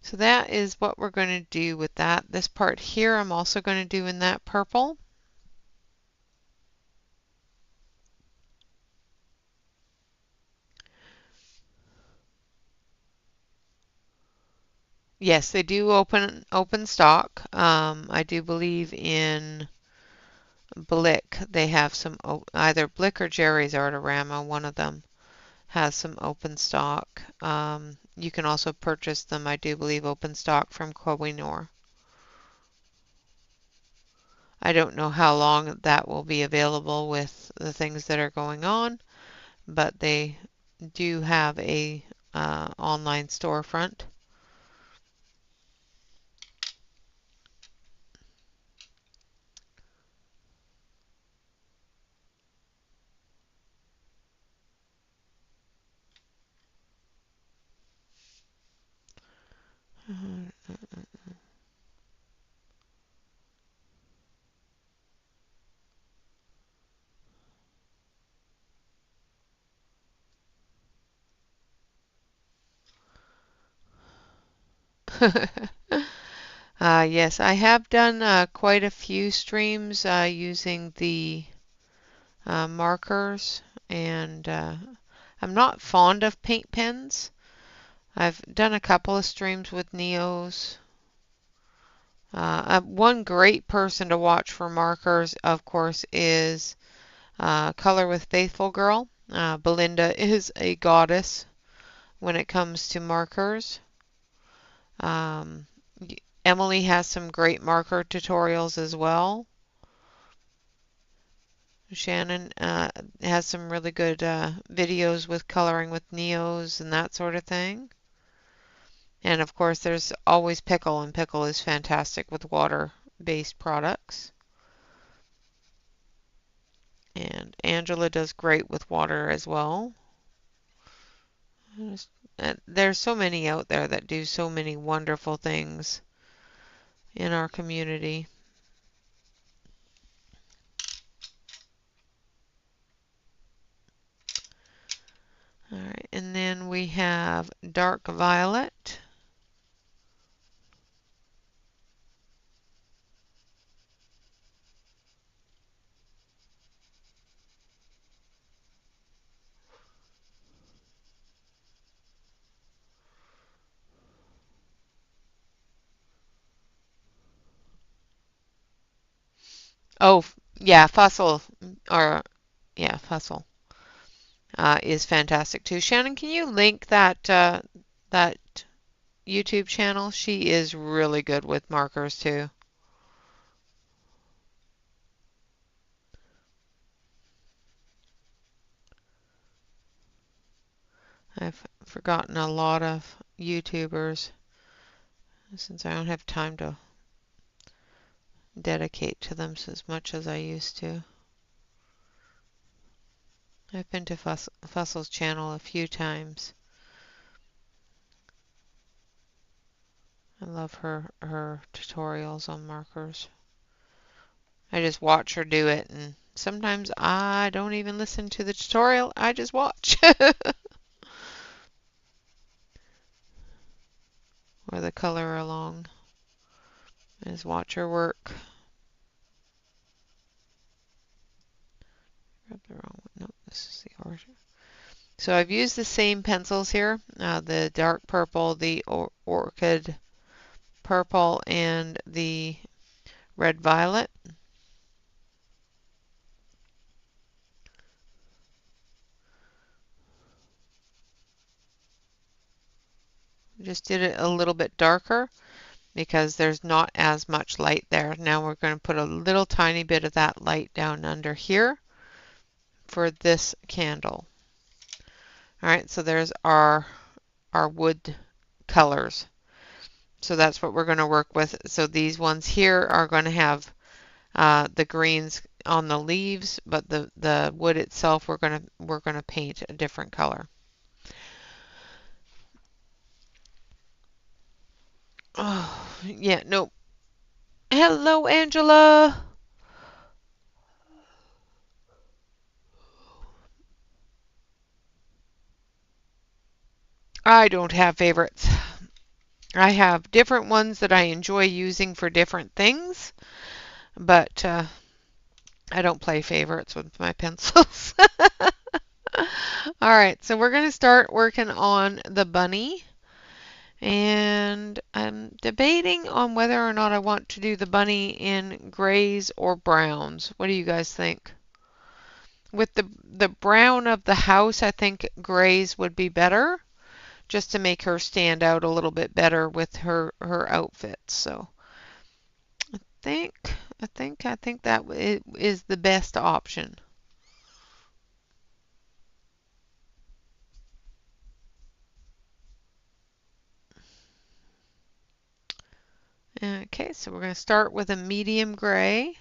So that is what we're going to do with that. This part here I'm also going to do in that purple. Yes, they do open stock. I do believe in Blick they have some either Blick or Jerry's Artorama, one of them has some open stock. You can also purchase them, I do believe, open stock from Koh-i-Noor. I don't know how long that will be available with the things that are going on, but they do have a online storefront. Yes, I have done quite a few streams using the markers, and I'm not fond of paint pens. I've done a couple of streams with Neos. One great person to watch for markers, of course, is Color with Faithful Girl. Belinda is a goddess when it comes to markers. Um, Emily has some great marker tutorials as well. Shannon has some really good videos with coloring with Neos and that sort of thing. And of course, there's always Pickle, and Pickle is fantastic with water-based products. And Angela does great with water as well. There's so many out there that do so many wonderful things in our community. All right, and then we have dark violet. Oh, yeah, Fussel, or yeah, Fussel is fantastic too. Shannon, can you link that YouTube channel? She is really good with markers too. I've forgotten a lot of YouTubers since I don't have time to dedicate to them as much as I used to. I've been to Fussel's channel a few times. I love her tutorials on markers. I just watch her do it, and sometimes I don't even listen to the tutorial, I just watch. Or the color along. I just watch her work. Grab the wrong one. No, this is the origin. So I've used the same pencils here, the dark purple, the orchid purple, and the red violet. Just did it a little bit darker because there's not as much light there. Now we're going to put a little tiny bit of that light down under here for this candle. All right, so there's our wood colors. So that's what we're going to work with. So these ones here are going to have the greens on the leaves, but the wood itself we're gonna paint a different color. Oh, yeah, no. Hello, Angela. I don't have favorites. I have different ones that I enjoy using for different things, but I don't play favorites with my pencils. All right, so we're going to start working on the bunny. And I'm debating on whether or not I want to do the bunny in grays or browns. What do you guys think? With the brown of the house, I think grays would be better, just to make her stand out a little bit better with her outfit. So think I think that is the best option. Okay, so we're going to start with a medium gray.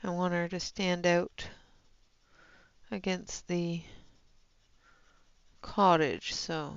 I want her to stand out against the cottage, so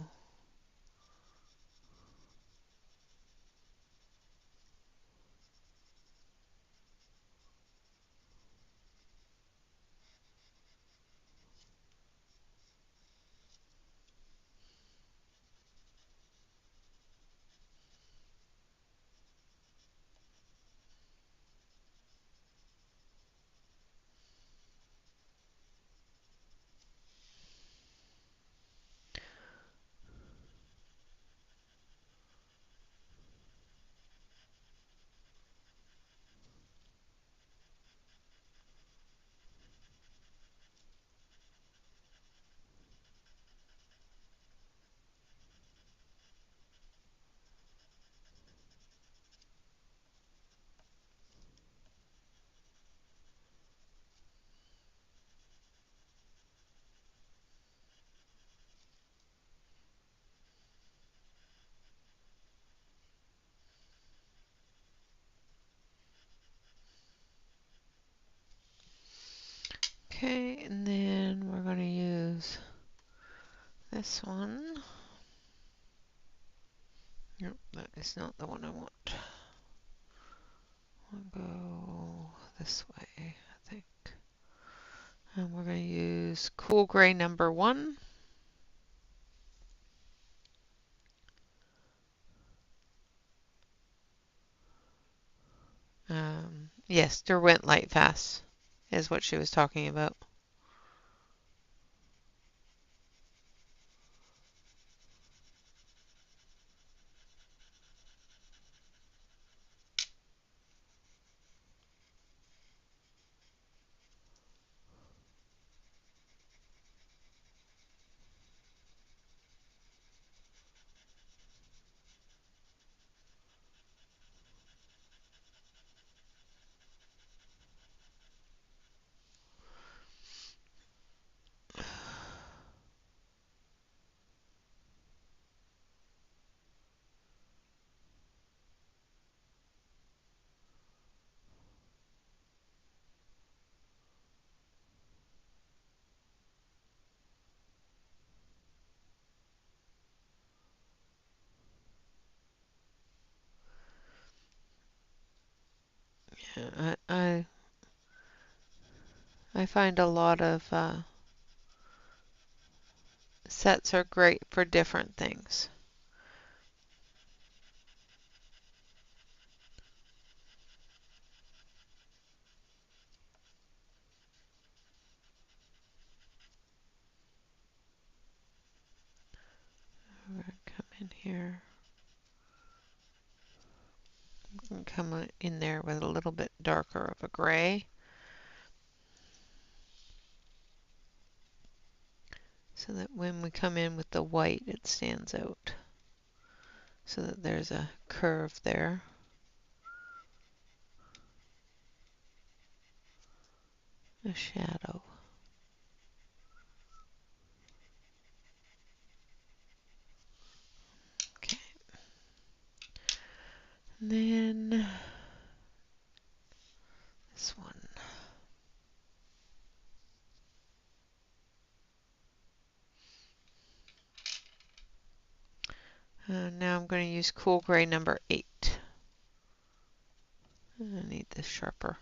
Okay, and then we're going to use this one. Nope, that is not the one I want. I'll go this way, I think. And we're going to use cool gray number 1. Yes, Derwent Light Fast is what she was talking about. Yeah, I find a lot of sets are great for different things. We're going to come in here and come in there with a little bit darker of a gray, so that when we come in with the white, it stands out, so that there's a curve there. A shadow. Okay. And then this one. Now I'm going to use cool gray number 8. I need this sharper.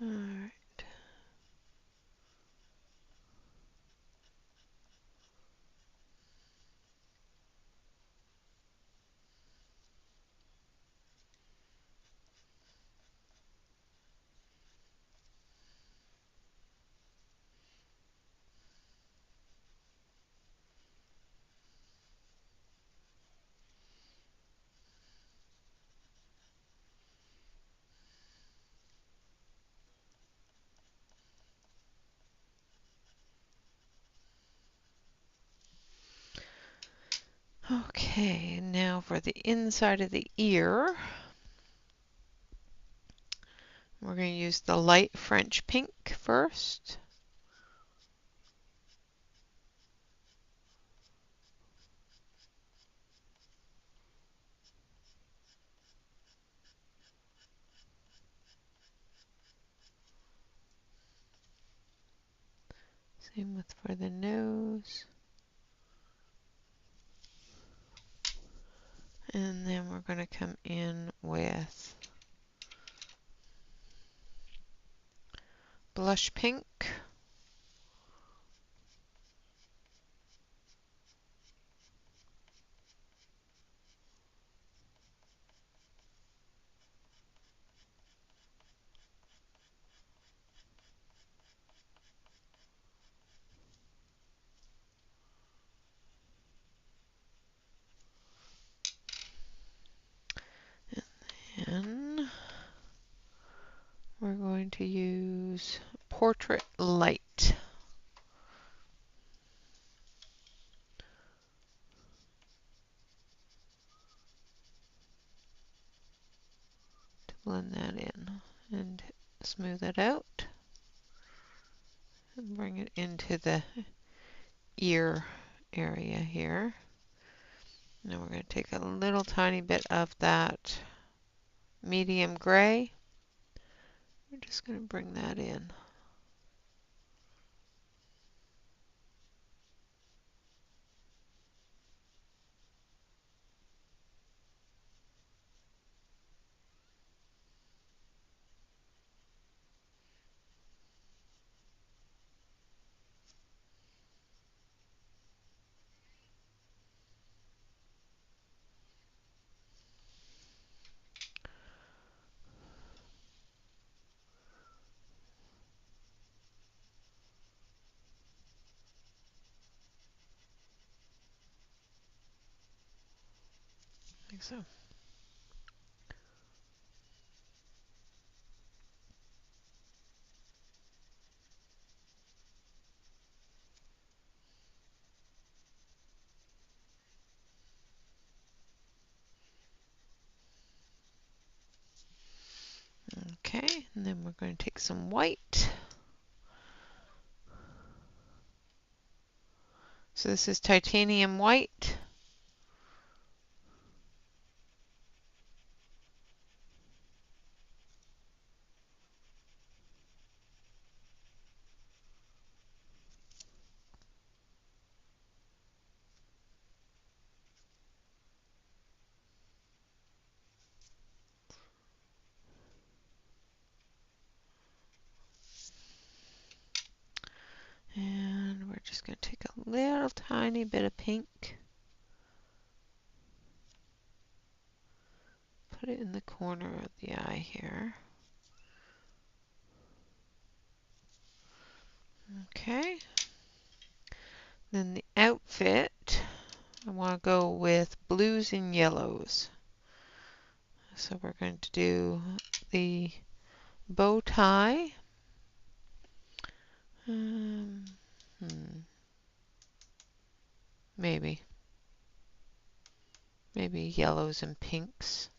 Alright. Okay, now for the inside of the ear, we're going to use the light French pink first. Same with for the nose. And then we're going to come in with blush pink. And we're going to use Portrait Light. To blend that in and smooth it out and bring it into the ear area here. Now we're going to take a little tiny bit of that medium gray. We're just going to bring that in. Like so. Okay, and then we're going to take some white. So this is titanium white. And we're just going to take a little tiny bit of pink. Put it in the corner of the eye here. Okay. Then the outfit, I want to go with blues and yellows. So we're going to do the bow tie. Um, maybe. Maybe yellows and pinks.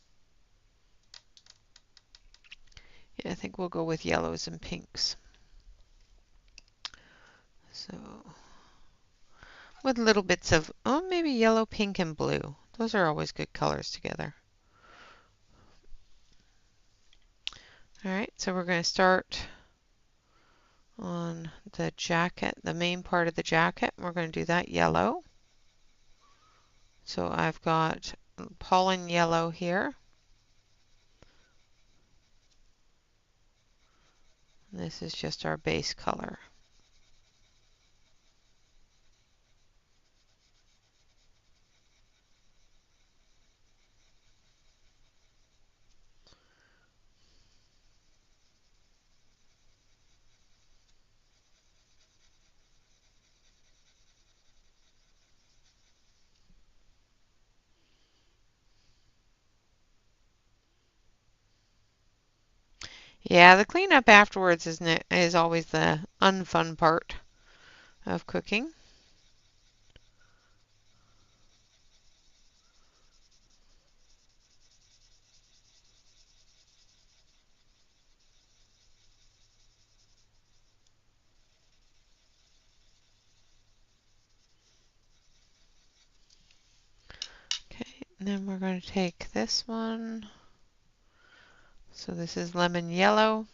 Yeah, I think we'll go with yellows and pinks. So, with little bits of, oh, maybe yellow, pink, and blue. Those are always good colors together. Alright, so we're going to start on the jacket, the main part of the jacket. We're going to do that yellow. So I've got pollen yellow here. This is just our base color. Yeah, the cleanup afterwards is always the unfun part of cooking. Okay, and then we're going to take this one. So this is lemon yellow.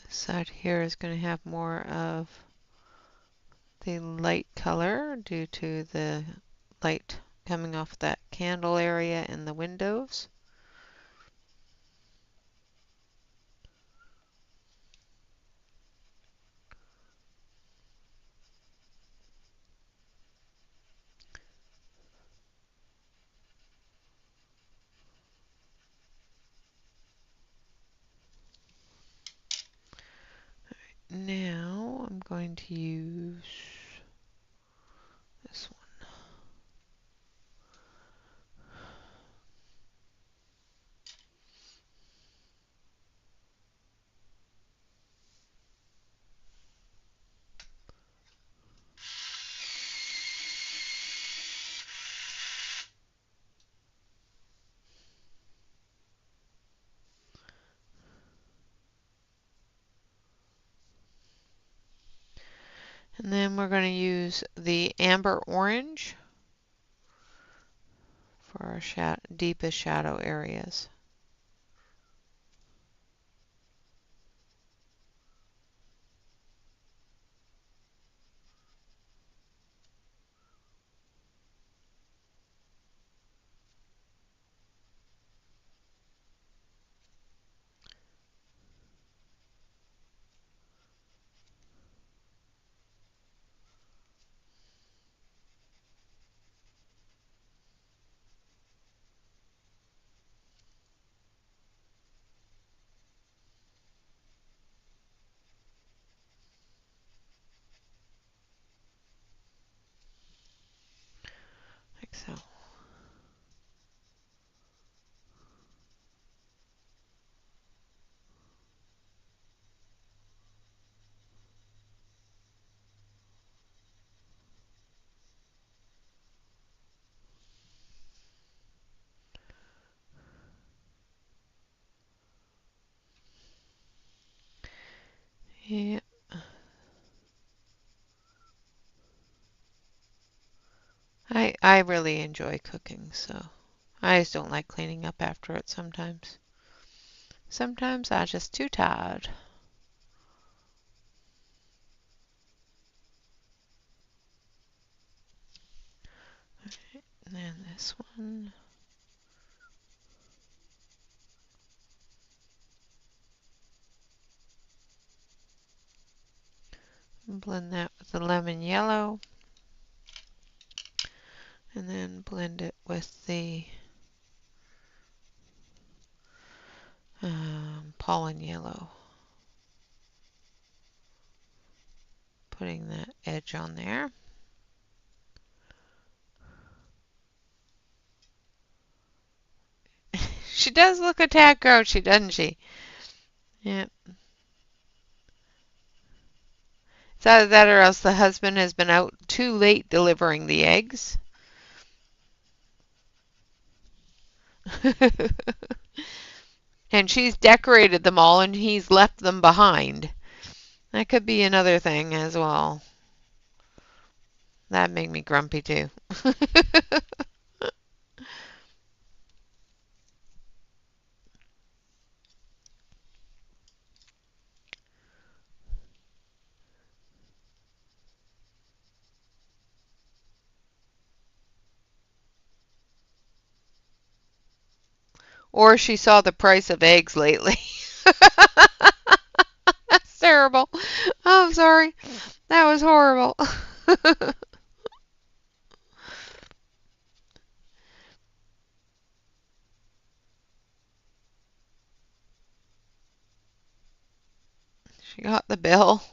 This side here is going to have more of the light color due to the light coming off that candle area in the windows. Now I'm going to use this one. And then we're going to use the amber orange for our deepest shadow areas. Like so. Yeah. I really enjoy cooking, so I just don't like cleaning up after it sometimes. Sometimes I'm just too tired. And then this one. Blend that with the lemon yellow. And then blend it with the pollen yellow. Putting that edge on there. She does look a tad grouchy, doesn't she? Yeah. It's either that or else the husband has been out too late delivering the eggs. And she's decorated them all and he's left them behind. That could be another thing as well. That made me grumpy too. Or she saw the price of eggs lately. That's terrible. Oh, I'm sorry. That was horrible. She got the bill.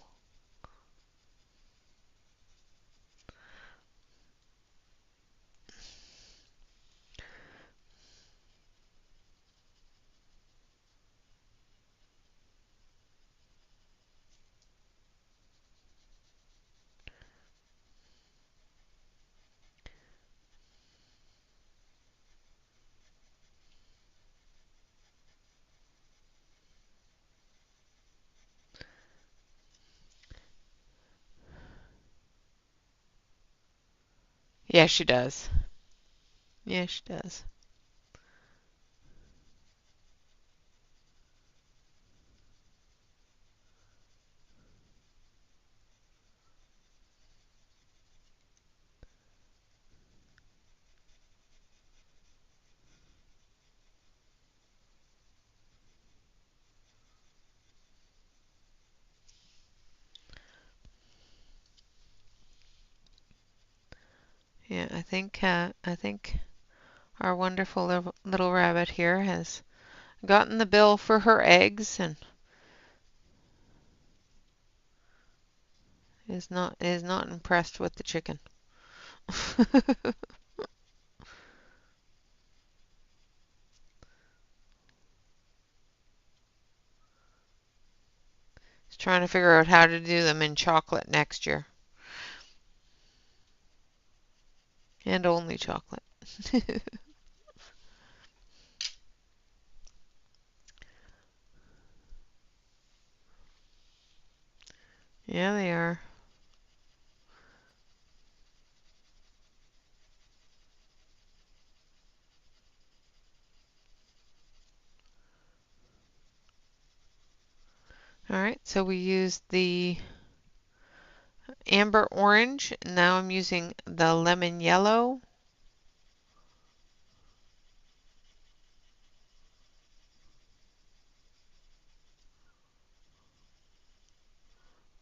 Yes, she does. Yes, she does. Yeah, I think our wonderful little rabbit here has gotten the bill for her eggs and is not impressed with the chicken. He's trying to figure out how to do them in chocolate next year. And only chocolate. Yeah, they are. All right, so we used the amber orange. Now I'm using the lemon yellow.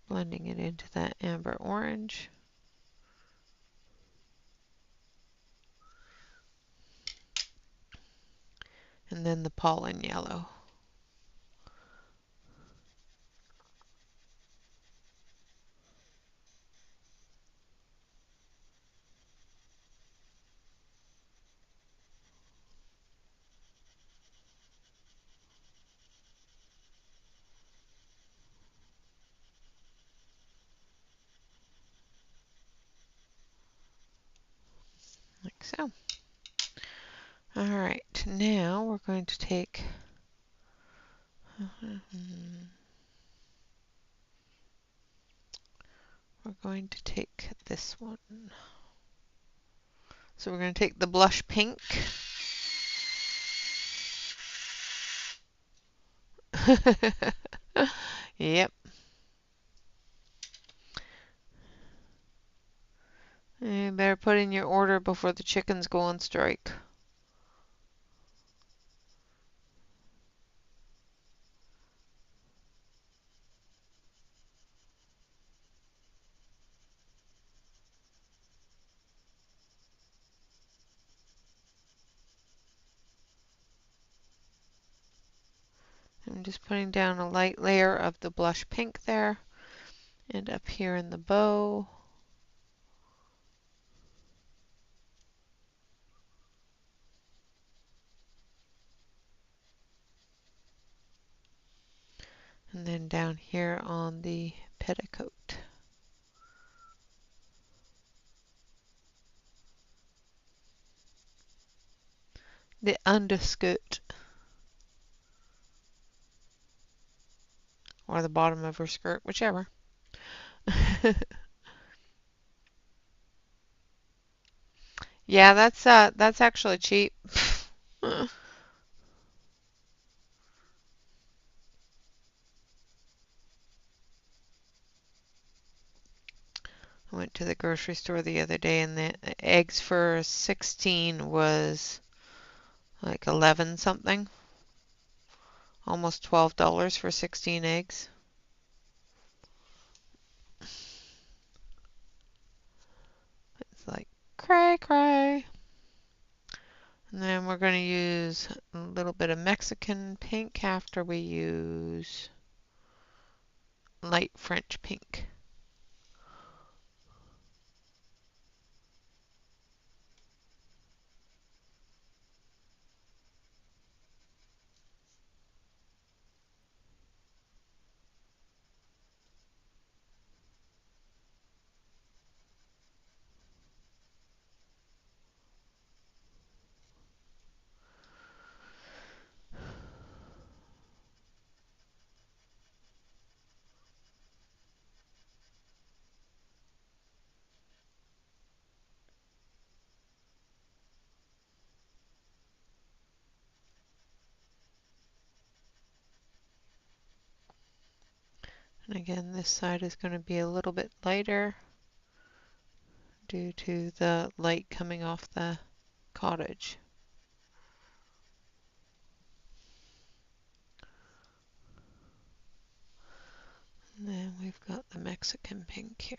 Blending it into that amber orange. And then the pollen yellow. Like so. All right, now we're going to take this one. So we're going to take the blush pink. Yep. You better put in your order before the chickens go on strike. I'm just putting down a light layer of the blush pink there and up here in the bow. And then down here on the petticoat. The underskirt. Or the bottom of her skirt, whichever. Yeah, that's actually cheap. I went to the grocery store the other day and the eggs for 16 was like 11 something. Almost $12 for 16 eggs. It's like cray cray. And then we're going to use a little bit of Mexican pink after we use light French pink. And again, this side is going to be a little bit lighter due to the light coming off the cottage. And then we've got the Mexican pink here.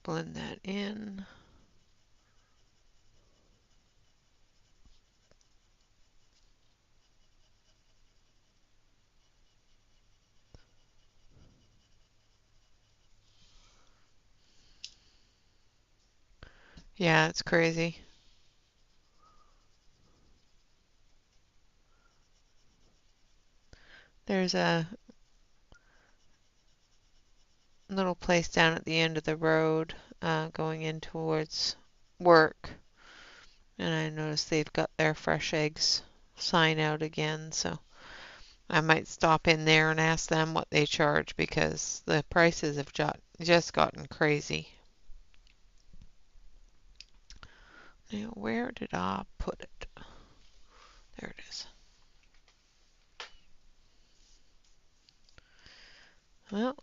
blend that in. Yeah, it's crazy. There's a little place down at the end of the road going in towards work, and I noticed they've got their fresh eggs sign out again, so I might stop in there and ask them what they charge because the prices have just gotten crazy. Now, where did I put it? There it is. Well,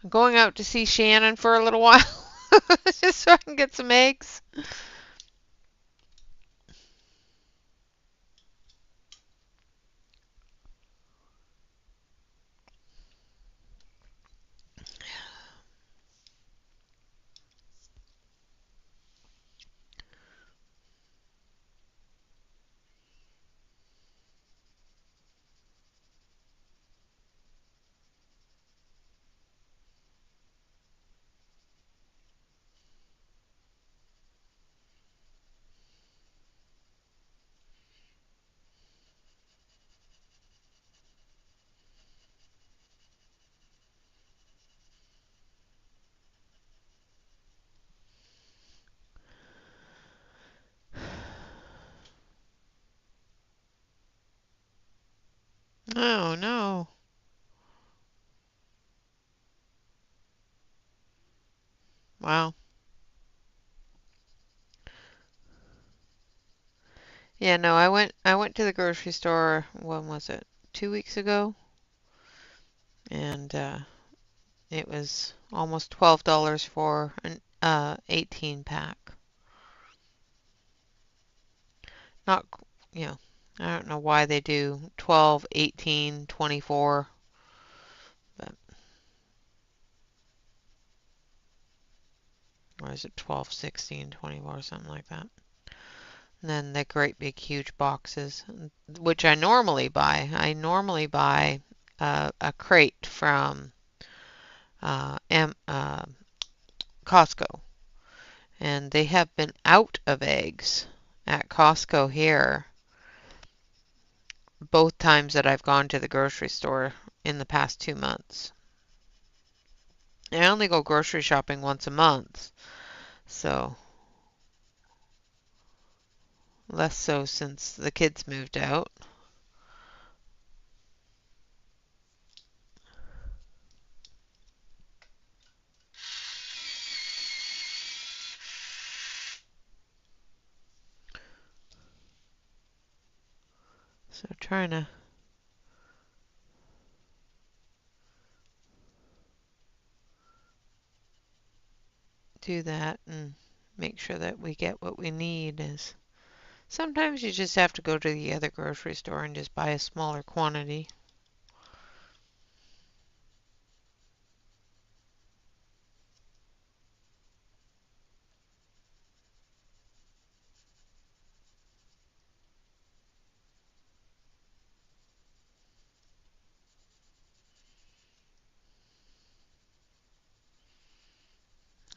I'm going out to see Shannon for a little while just so I can get some eggs. Oh no. Wow. Yeah, no, I went to the grocery store, when was it? 2 weeks ago, and it was almost $12 for an 18 pack. Not, you know, I don't know why they do 12, 18, 24, but or is it 12, 16, 24, something like that. And then the great big huge boxes, which I normally buy. I normally buy a crate from Costco, and they have been out of eggs at Costco here both times that I've gone to the grocery store in the past 2 months. I only go grocery shopping once a month, so less so since the kids moved out. So trying to do that and make sure that we get what we need is sometimes you just have to go to the other grocery store and just buy a smaller quantity.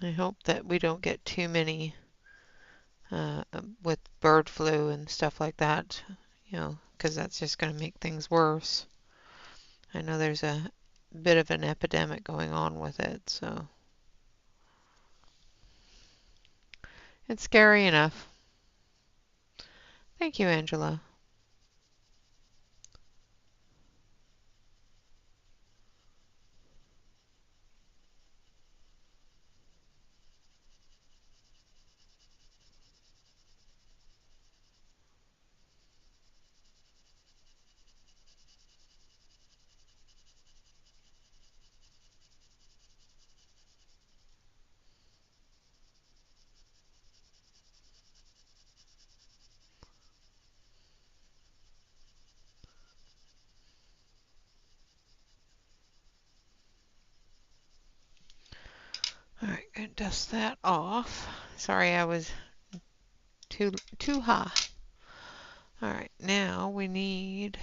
I hope that we don't get too many with bird flu and stuff like that, because that's just going to make things worse. I know there's a bit of an epidemic going on with it, so it's scary enough. Thank you, Angela. Alright, gonna dust that off. Sorry, I was too high. Alright, now we need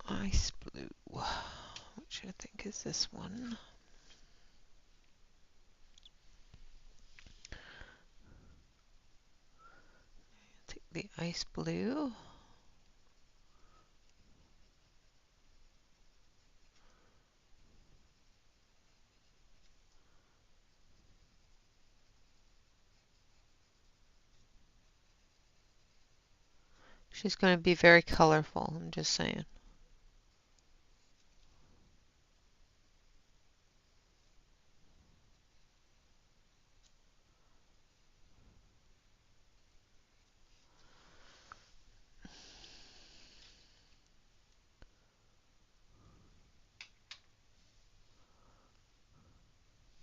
ice blue, which I think is this one. Take the ice blue. She's going to be very colorful, I'm just saying.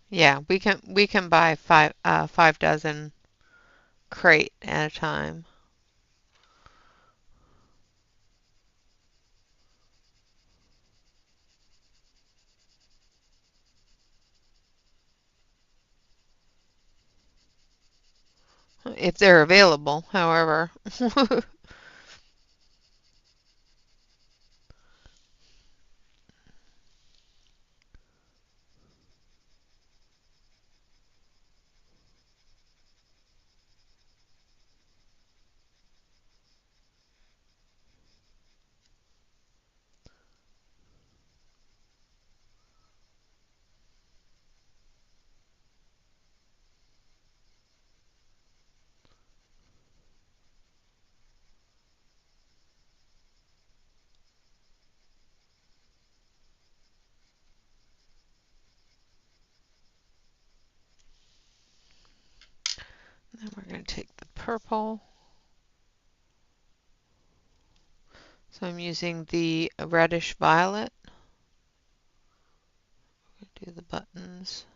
Yeah, we can buy 5 dozen crate at a time. If they're available, however. Then we're going to take the purple. So I'm using the reddish violet. Do the buttons.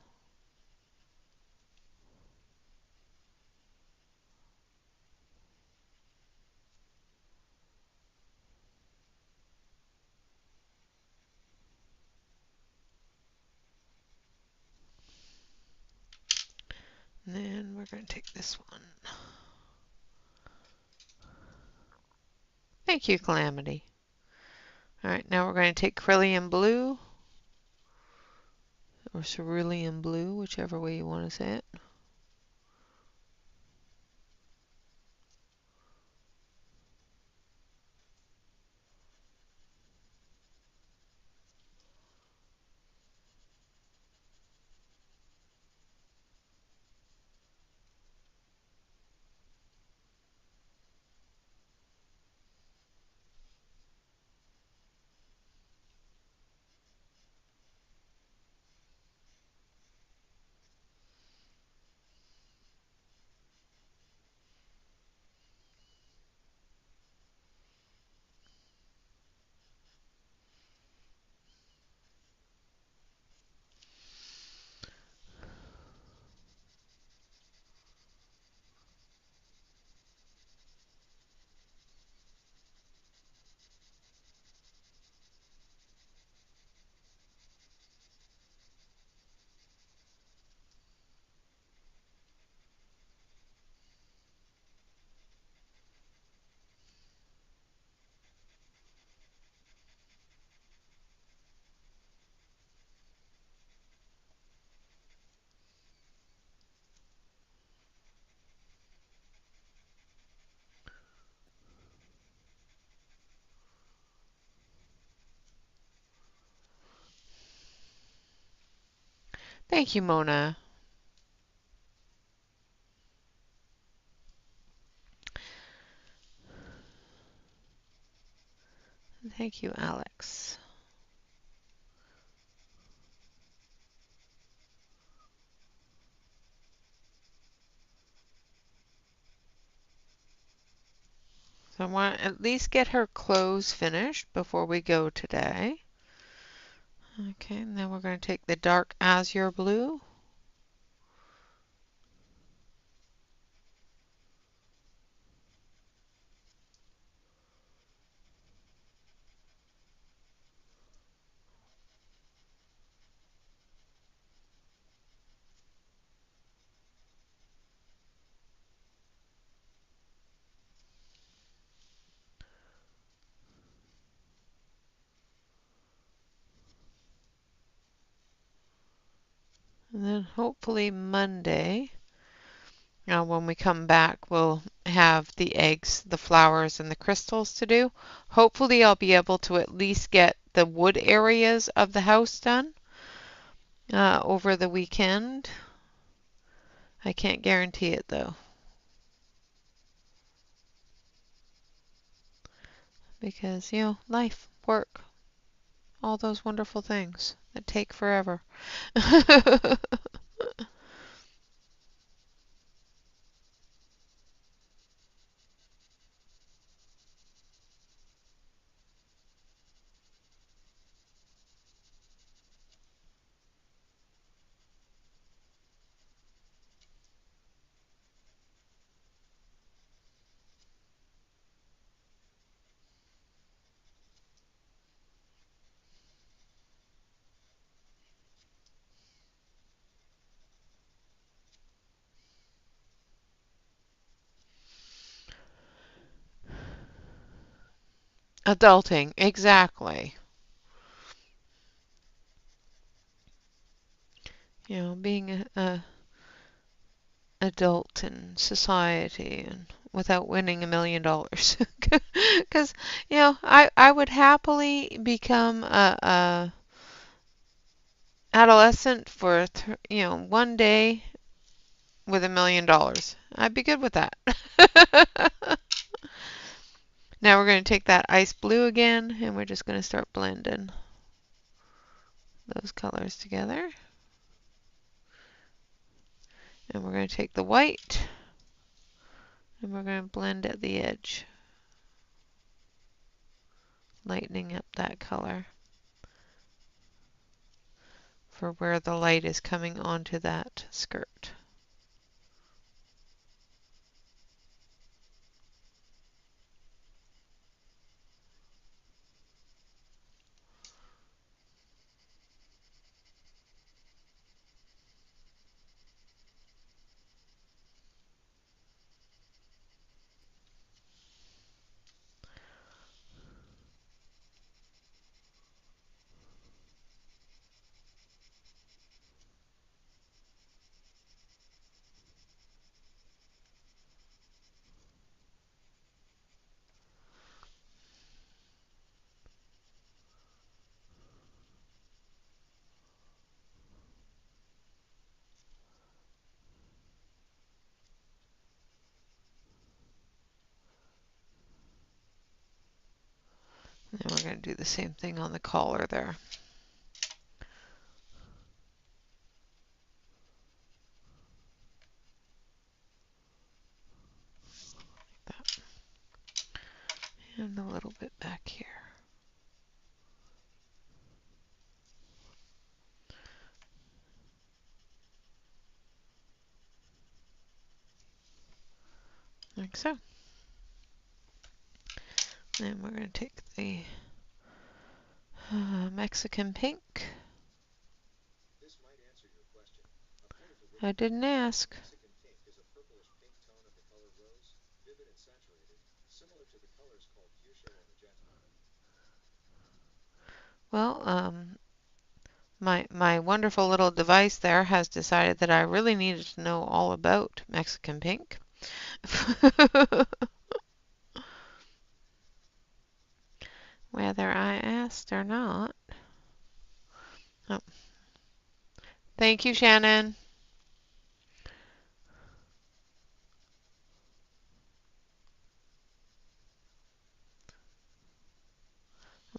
And then we're going to take this one. Thank you, Calamity. Alright, now we're going to take Cerulean Blue, or Cerulean Blue, whichever way you want to say it. Thank you, Mona. Thank you, Alex. So I want to at least get her clothes finished before we go today. Okay, and then we're going to take the dark azure blue. And then hopefully Monday, when we come back, we'll have the eggs, the flowers, and the crystals to do. Hopefully I'll be able to at least get the wood areas of the house done over the weekend. I can't guarantee it though, because, life, work, all those wonderful things that take forever. Adulting, exactly. Being a adult in society and without winning $1 million. Because, I would happily become a adolescent for, one day with $1 million. I'd be good with that. Now we're going to take that ice blue again and we're just going to start blending those colors together. And we're going to take the white and we're going to blend at the edge, lightening up that color for where the light is coming onto that skirt. And then we're going to do the same thing on the collar there. Like that. And a little bit back here. Like so. Then we're going to take the Mexican pink. I didn't ask. Well, my wonderful little device there has decided that I really needed to know all about Mexican pink. Whether I asked or not. Oh. Thank you, Shannon. I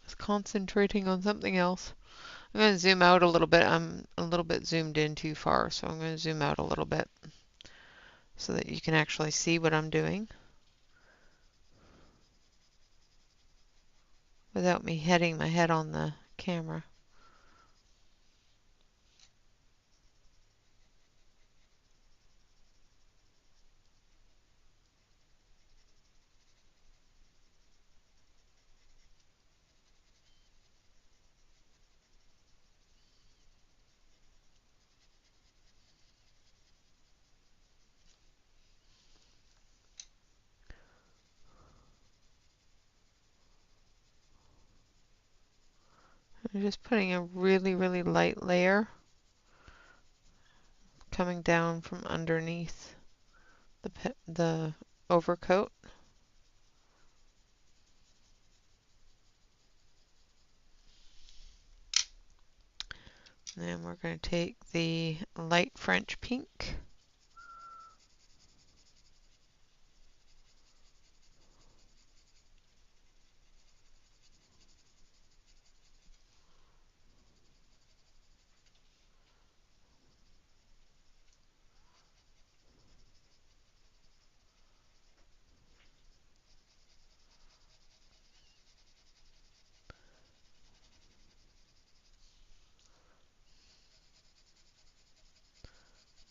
was concentrating on something else. I'm going to zoom out a little bit. I'm a little bit zoomed in too far, so I'm going to zoom out a little bit so that you can actually see what I'm doing without me hitting my head on the camera. I'm just putting a really, really light layer coming down from underneath the overcoat. And then we're going to take the light French pink.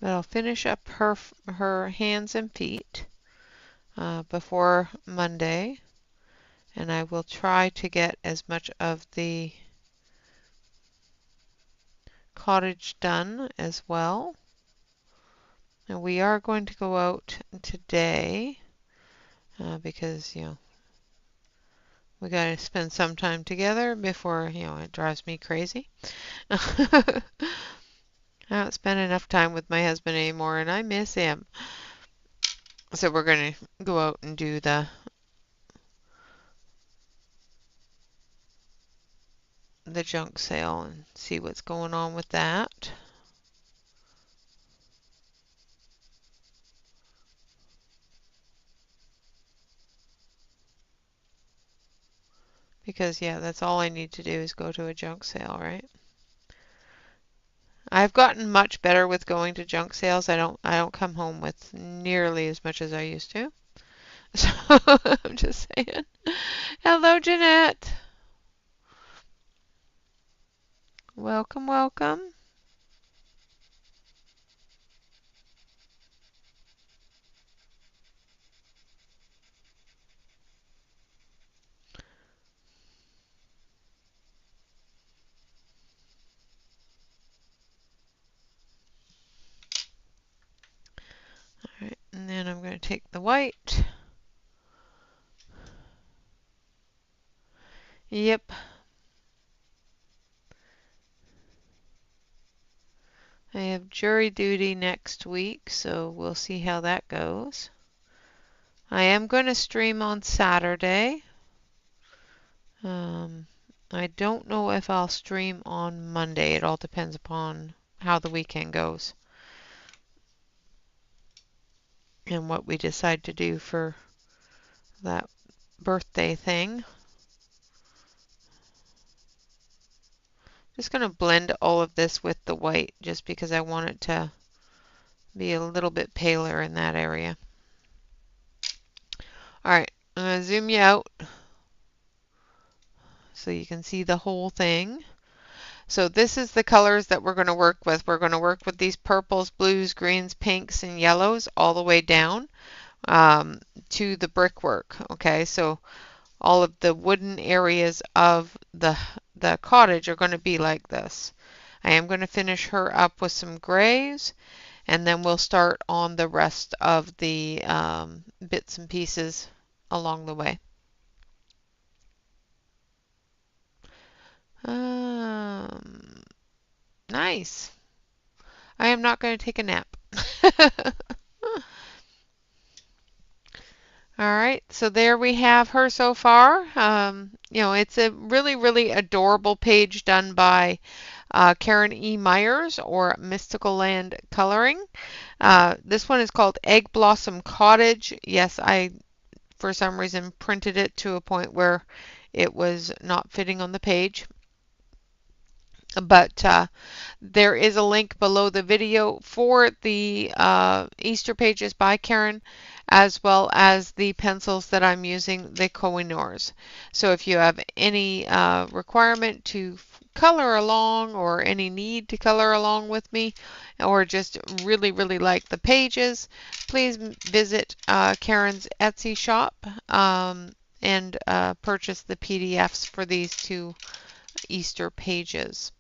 That'll finish up her hands and feet before Monday, and I will try to get as much of the cottage done as well. And we are going to go out today because, we got to spend some time together before, it drives me crazy. I don't spend enough time with my husband anymore, and I miss him. So we're going to go out and do the junk sale and see what's going on with that. Because, yeah, that's all I need to do is go to a junk sale, right? I've gotten much better with going to junk sales. I don't come home with nearly as much as I used to. So I'm just saying. Hello, Jeanette. Welcome, welcome. All right, and then I'm going to take the white. Yep. I have jury duty next week, so we'll see how that goes. I am going to stream on Saturday. I don't know if I'll stream on Monday. It all depends upon how the weekend goes and what we decide to do for that birthday thing. Just going to blend all of this with the white just because I want it to be a little bit paler in that area. Alright, I'm going to zoom you out so you can see the whole thing. So this is the colors that we're going to work with. We're going to work with these purples, blues, greens, pinks, and yellows all the way down to the brickwork. Okay, so all of the wooden areas of the cottage are going to be like this. I am going to finish her up with some grays, and then we'll start on the rest of the bits and pieces along the way. Nice. I am not going to take a nap. All right, so there we have her so far. It's a really, really adorable page done by Karen E. Myers or Mystical Land Coloring. This one is called Egg Blossom Cottage. Yes, I, for some reason, printed it to a point where it was not fitting on the page. But there is a link below the video for the Easter pages by Karen, as well as the pencils that I'm using, the Koh-i-Noors. So if you have any requirement to color along or any need to color along with me, or just really, really like the pages, please visit Karen's Etsy shop and purchase the PDFs for these two Easter pages.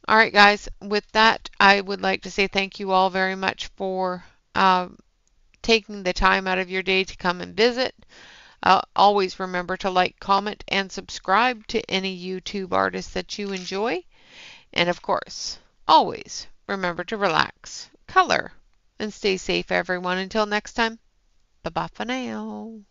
All right, guys, with that, I would like to say thank you all very much for taking the time out of your day to come and visit. Always remember to like, comment, and subscribe to any YouTube artist that you enjoy. And of course, always remember to relax, color. And stay safe, everyone. Until next time, bye-bye for now.